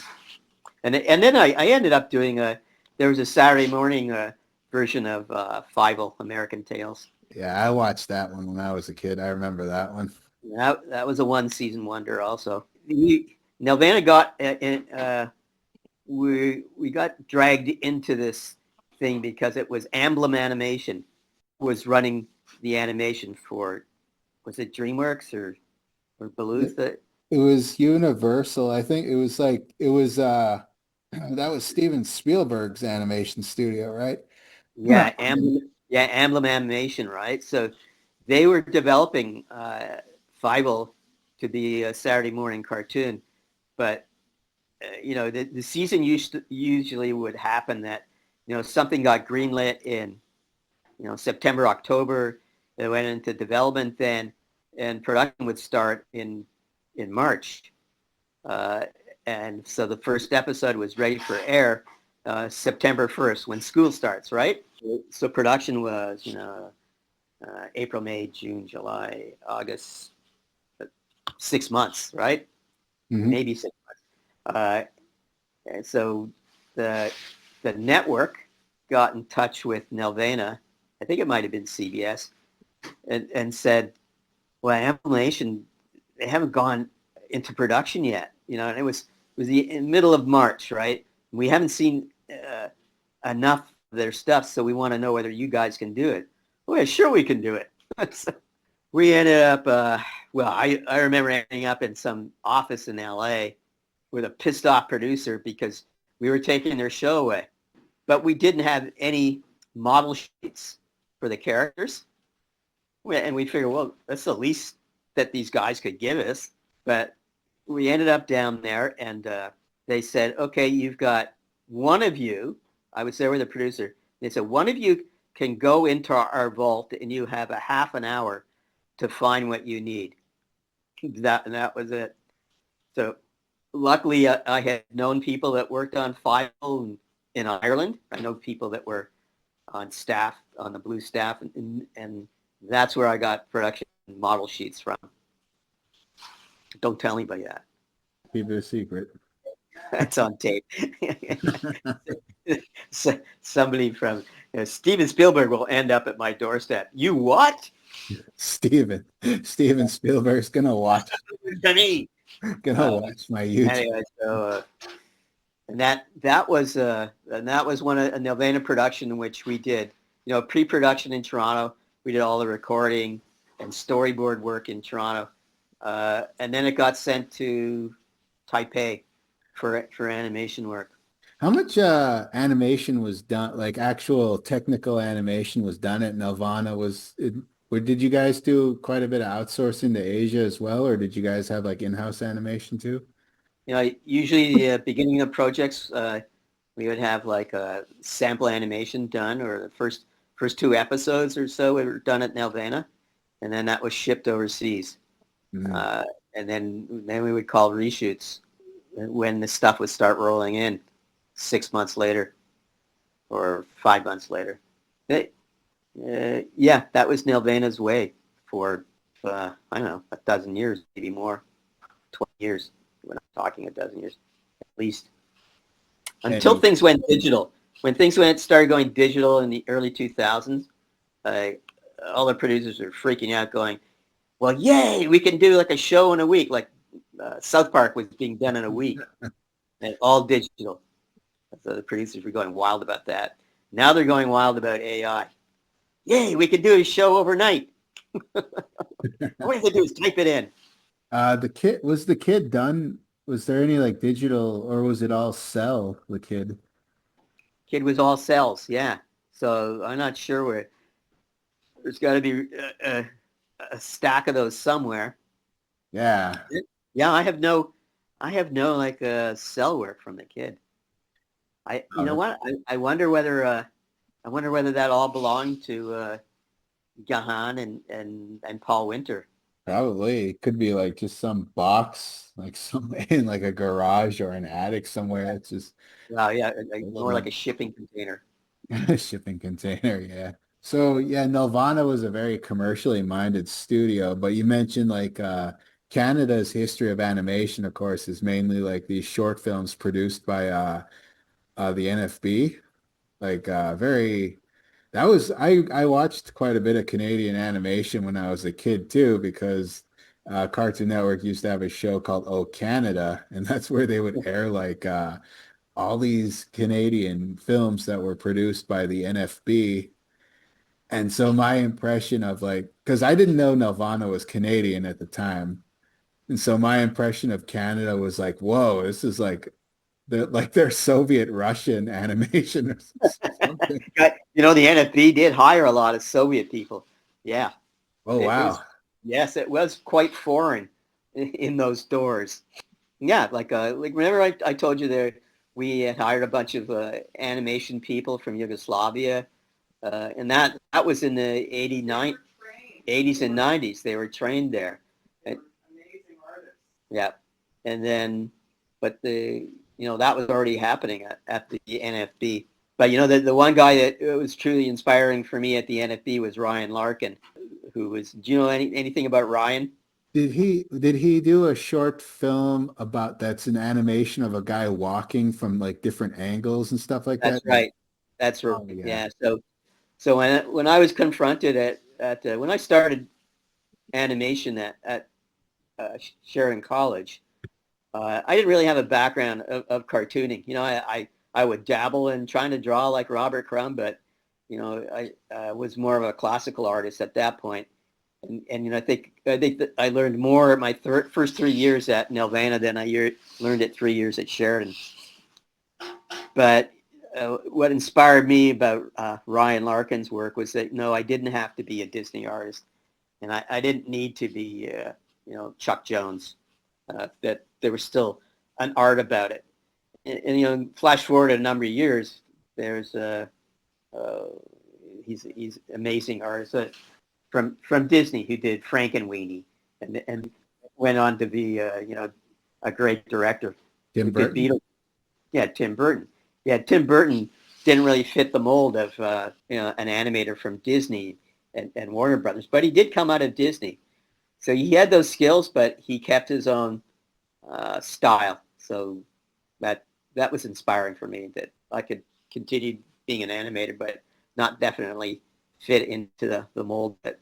And then I ended up doing there was a Saturday morning version of Fievel American Tales.
Yeah, I watched that one when I was a kid. I remember that one.
That was a one season wonder also. Nelvana got we got dragged into this thing because it was Emblem Animation was running the animation for, was it DreamWorks or Bluth?
It was Universal. I think it was that was Steven Spielberg's animation studio, right?
Emblem Animation, right? So they were developing Fievel to be a Saturday morning cartoon, but the season usually would happen that something got greenlit in September, October. It went into development then, and production would start in March. Uh, and so the first episode was ready for air September 1st when school starts, right? So production was, April, May, June, July, August, 6 months, right?
Hmm.
Maybe 6 months. And so the the network got in touch with Nelvana, I think it might have been CBS, and said, well, Animation, they haven't gone into production yet, and it was the middle of March, right? We haven't seen enough of their stuff, so we want to know whether you guys can do it. Well, yeah, sure we can do it. So we ended up, I remember ending up in some office in LA with a pissed off producer because we were taking their show away, but we didn't have any model sheets for the characters. And we figured, well, that's the least that these guys could give us. But we ended up down there, and they said, okay, you've got one of you. I was there with the producer. They said, one of you can go into our vault, and you have a half an hour to find what you need. That was it. So luckily, I had known people that worked on File in Ireland. I know people that were on staff, on the Blue staff, and that's where I got production model sheets from. Don't tell anybody that.
Keep it a secret.
That's on tape. So, somebody from Steven Spielberg will end up at my doorstep. You what?
Steven Spielberg's
To me.
gonna
Uh,
watch my YouTube.
anyway, so that was one a Nelvana production in which we did pre-production in Toronto. We did all the recording and storyboard work in Toronto, and then it got sent to Taipei for animation work.
How much animation was done, like actual technical animation was done at Nelvana? Did you guys do quite a bit of outsourcing to Asia as well, or did you guys have like in-house animation too?
Usually the beginning of projects, we would have like a sample animation done, or the first two episodes or so were done at Nelvana, and then that was shipped overseas.
Mm.
Uh, and then we would call reshoots when the stuff would start rolling in 6 months later or 5 months later. Yeah, that was Nelvana's way for, I don't know, a dozen years, maybe more, 20 years. We're not talking a dozen years, at least. Until
And
things went digital. When things started going digital in the early 2000s, uh, all the producers were freaking out going, well, yay, we can do like a show in a week. Like South Park was being done in a week and all digital. So the producers were going wild about that. Now they're going wild about AI. Yay, we can do a show overnight. All we have to do is type it in.
the kid done? Was there any like digital or was it all cell, the kid?
Kid was all cells, yeah. So I'm not sure where. There's got to be a stack of those somewhere.
Yeah.
Yeah, I have no like cell work from the kid. You know
Oh,
what? I wonder whether that all belonged to Gahan and Paul Winter.
probably. It could be like just some box, like some in like a garage or an attic somewhere. It's just
Well, yeah,
full
more like
of
a shipping container.
shipping container, yeah. So yeah, Nelvana was a very commercially minded studio, but you mentioned like Canada's history of animation, of course, is mainly like these short films produced by the NFB. Like very that was I watched quite a bit of Canadian animation when I was a kid too, because Cartoon Network used to have a show called Oh Canada, and that's where they would air like all these Canadian films that were produced by the NFB. And so my impression of like, because I didn't know Nelvana was Canadian at the time. And so my impression of Canada was like, whoa, this is like their Soviet Russian animation or something.
The NFB did hire a lot of Soviet people. Yeah,
Oh,
it
wow.
was. Yes, it was quite foreign in those doors. Yeah, like remember I told you there we had hired a bunch of animation people from Yugoslavia, and that was in the 80s and 90s. They were trained there. And, yeah, and then, but that was already happening at the NFB. But the one guy that was truly inspiring for me at the NFB was Ryan Larkin, who was. Do you know anything about Ryan?
Did he do a short film about that's an animation of a guy walking from like different angles and stuff like
That's
that?
right. That's right.
Oh yeah.
Yeah. So when I was confronted at when I started animation at Sheridan College, I didn't really have a background of cartooning. I would dabble in trying to draw like Robert Crumb, but I was more of a classical artist at that point. And I think that I learned more at my first 3 years at Nelvana than learned at 3 years at Sheridan. But what inspired me about Ryan Larkin's work was that no, I didn't have to be a Disney artist, and I didn't need to be Chuck Jones. That there was still an art about it. And flash forward a number of years, there's uh, he's amazing artist from Disney who did Frankenweenie and went on to be a great director
Tim
who did
Burton?
Beatles. Yeah, Tim Burton. Yeah, Tim Burton didn't really fit the mold of an animator from Disney and Warner Brothers, but he did come out of Disney. So he had those skills, but he kept his own style. So that that was inspiring for me that I could continue being an animator, but not definitely fit into the mold that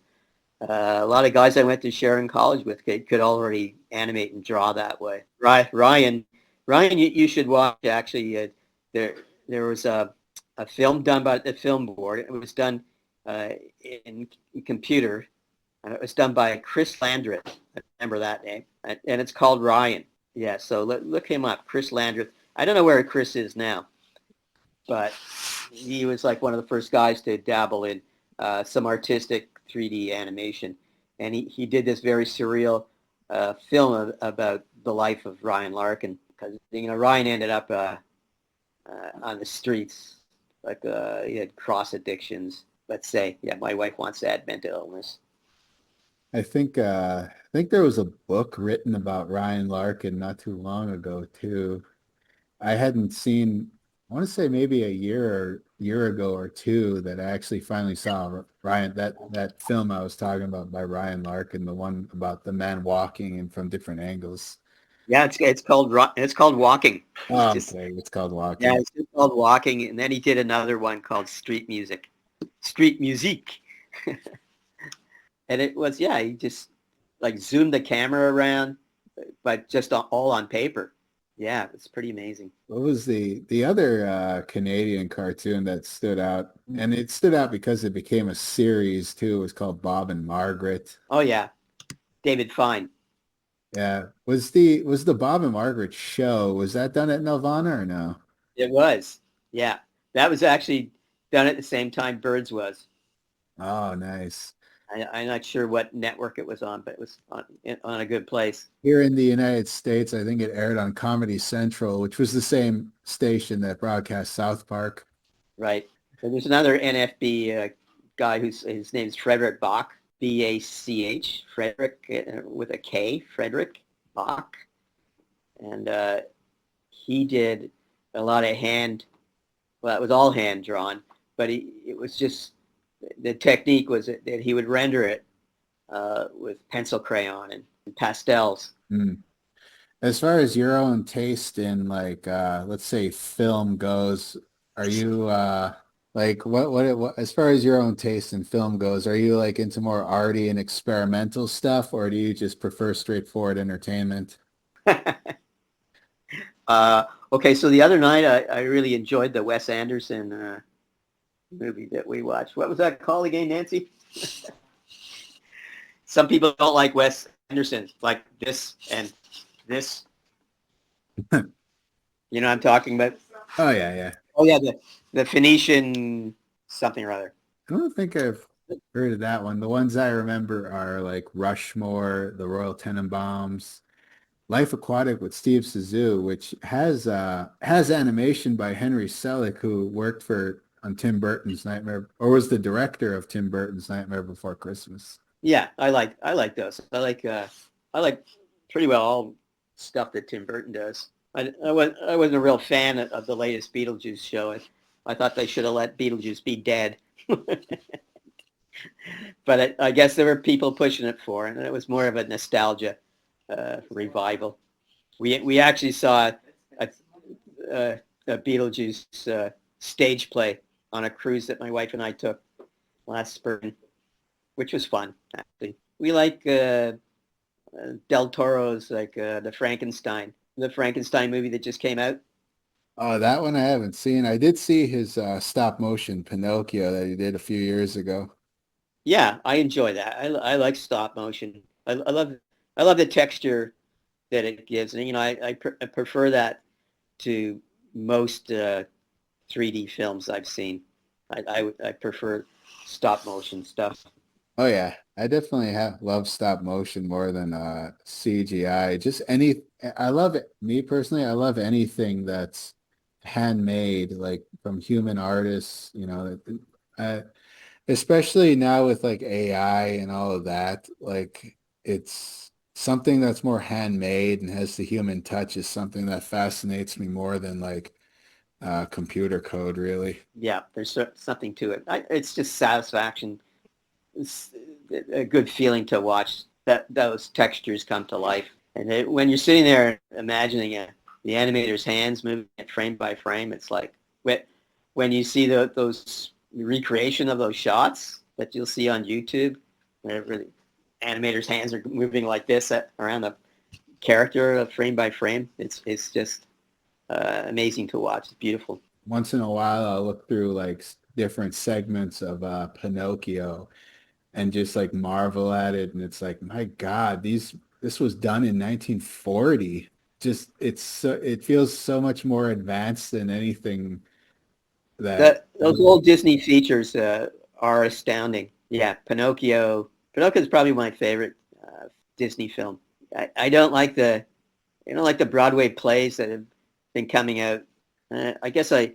a lot of guys I went to Sharon College with could already animate and draw that way. Ryan, you should watch actually. There there was a film done by the film board. It was done uh, in computer. It was done by Chris Landreth. I remember that name, and it's called Ryan. Yeah, so look him up, Chris Landreth. I don't know where Chris is now. but he was like one of the first guys to dabble in some artistic 3D animation. And he did this very surreal film about the life of Ryan Larkin, because Ryan ended up on the streets, like he had cross addictions. Let's say, yeah, my wife wants to add mental illness.
I think there was a book written about Ryan Larkin not too long ago too. I hadn't seen, I want to say maybe a year ago or two that I actually finally saw Ryan that film I was talking about by Ryan Larkin, the one about the man walking and from different angles.
Yeah, it's called Walking. It's
Oh,
just
okay, it's called
yeah,
Walking.
it's just called Walking, and then he did another one called Street Music, and it was yeah, he just like zoomed the camera around, but just all on paper. Yeah, it's pretty amazing.
What was the other Canadian cartoon that stood out? And it stood out because it became a series too. It was called Bob and Margaret.
Oh yeah, David Fine.
Yeah. Was the Bob and Margaret show, was that done at Nelvana or no?
It was. Yeah, that was actually done at the same time Birds was.
Oh, nice.
I'm not sure what network it was on, but it was on a good place.
Here in the United States, I think it aired on Comedy Central, which was the same station that broadcast South Park.
Right. So there's another NFB guy whose his name's Frederick Bach, Bach, Frederick with a K, Frederick Bach, and he did a lot of well, it was all hand drawn, but it was just the technique was that he would render it with pencil crayon and pastels.
Mm. As far as your own taste in like let's say film goes, are you like what as far as your own taste in film goes, are you like into more arty and experimental stuff or do you just prefer straightforward entertainment?
Okay, so the other night I really enjoyed the Wes Anderson movie that we watched. What was that called again, Nancy? Some people don't like Wes Anderson, like this and this. You know what I'm talking about?
Oh yeah, yeah.
Oh yeah, the Phoenician something or other.
I don't think I've heard of that one. The ones I remember are like Rushmore, The Royal Tenenbaums, Life Aquatic with Steve Zissou, which has animation by Henry Selick, who worked for on Tim Burton's Nightmare, or was the director of Tim Burton's Nightmare Before Christmas.
Yeah, I like those. I like pretty well all stuff that Tim Burton does. I wasn't a real fan of the latest Beetlejuice show. I thought they should have let Beetlejuice be dead. But I guess there were people pushing it for, and it was more of a nostalgia revival. We actually saw a, a Beetlejuice stage play on a cruise that my wife and I took last spring, which was fun. Actually, we like Del Toro's like the Frankenstein movie that just came out.
Oh, that one I haven't seen. I did see his stop motion Pinocchio that he did a few years ago.
Yeah, I enjoy that. I like stop motion. I love the texture that it gives, and I prefer that to most 3D films I've seen. I prefer stop motion stuff.
Oh yeah, I definitely have love stop motion more than CGI. Just any, I love it. Me personally, I love anything that's handmade, like from human artists. Uh, especially now with like AI and all of that. Like it's something that's more handmade and has the human touch is something that fascinates me more than like computer code, really.
Yeah, there's something to it. It's just satisfaction. It's a good feeling to watch that those textures come to life. And when you're sitting there imagining the animator's hands moving it frame by frame, it's like when you see those recreation of those shots that you'll see on YouTube, whenever the animator's hands are moving like this around the character frame by frame. It's just amazing to watch. It's beautiful.
Once in a while, I'll look through like different segments of Pinocchio and just like marvel at it. And it's like, my God, this was done in 1940. Just it feels so much more advanced than anything that
Those old Disney features are astounding. Yeah, Pinocchio. Pinocchio is probably my favorite Disney film. I don't like the Broadway plays that have been coming out. I guess I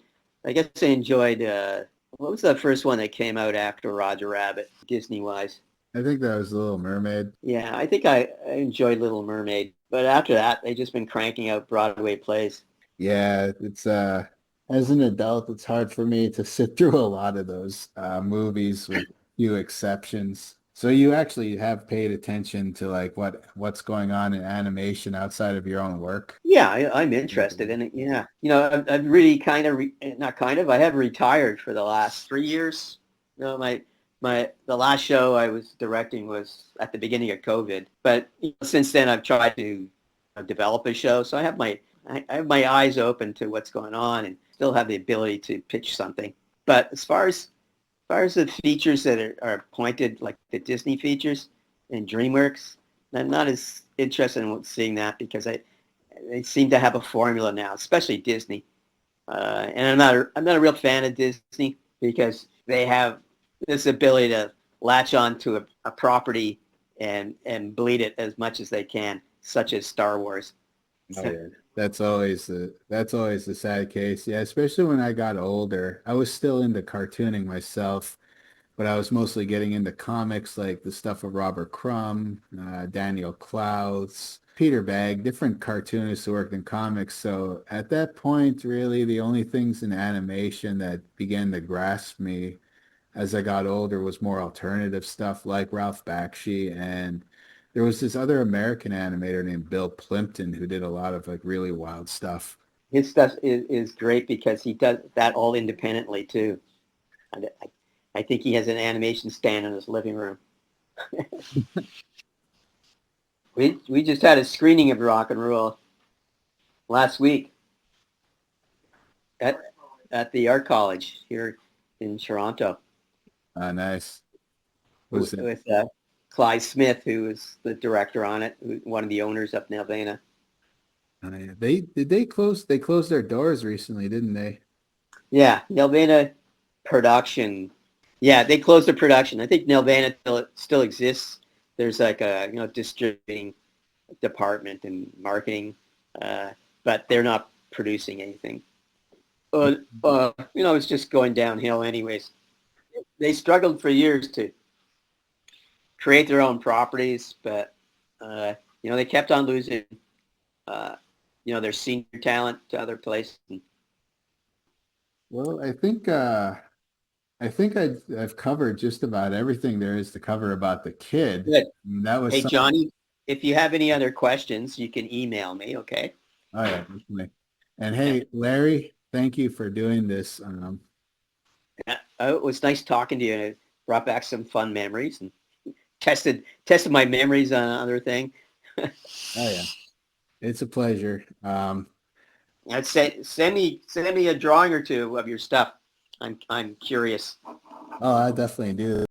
enjoyed. What was the first one that came out after Roger Rabbit, Disney wise?
I think that was The Little Mermaid.
Yeah, I think I enjoyed Little Mermaid, but after that, they've just been cranking out Broadway plays.
Yeah, it's as an adult, it's hard for me to sit through a lot of those movies with few exceptions. So you actually have paid attention to like what's going on in animation outside of your own work?
Yeah, I'm interested in it. Yeah, I've really kind of not kind of. I have retired for the last 3 years. The last show I was directing was at the beginning of COVID, but since then I've tried to develop a show, so I have my eyes open to what's going on and still have the ability to pitch something. But as far as the features that are pointed, like the Disney features and DreamWorks, I'm not as interested in seeing that because they seem to have a formula now, especially Disney. And I'm not a real fan of Disney because they have this ability to latch on to a property and bleed it as much as they can, such as Star Wars.
Oh
So,
yeah. That's always the sad case. Yeah, especially when I got older. I was still into cartooning myself, but I was mostly getting into comics like the stuff of Robert Crumb, Daniel Clowes, Peter Bagg, different cartoonists who worked in comics. So at that point, really, the only things in animation that began to grasp me as I got older was more alternative stuff like Ralph Bakshi, and there was this other American animator named Bill Plimpton who did a lot of like really wild stuff.
his stuff is great because he does that all independently too. I think he has an animation stand in his living room. We just had a screening of Rock and Roll last week at at the art college here in Toronto
Nice. Was it?
with Clyde Smith, who was the director on it, one of the owners of Nelvana.
Yeah. They closed their doors recently, didn't they?
Yeah, Nelvana production. Yeah, they closed the production. I think Nelvana still exists. There's like a distributing department and marketing, but they're not producing anything. It's just going downhill anyways. They struggled for years to create their own properties, but they kept on losing, uh, their senior talent to other places.
Well, I think I've covered just about everything there is to cover about the kid.
Good.
That was
Hey,
something.
Johnny, if you have any other questions, you can email me. Okay.
Oh yeah, definitely. And
Yeah.
hey, Larry, thank you for doing this.
It was nice talking to you. It brought back some fun memories and tested my memories on other thing.
Oh yeah, it's a pleasure.
I'd say send me a drawing or two of your stuff. I'm curious.
Oh, I definitely do.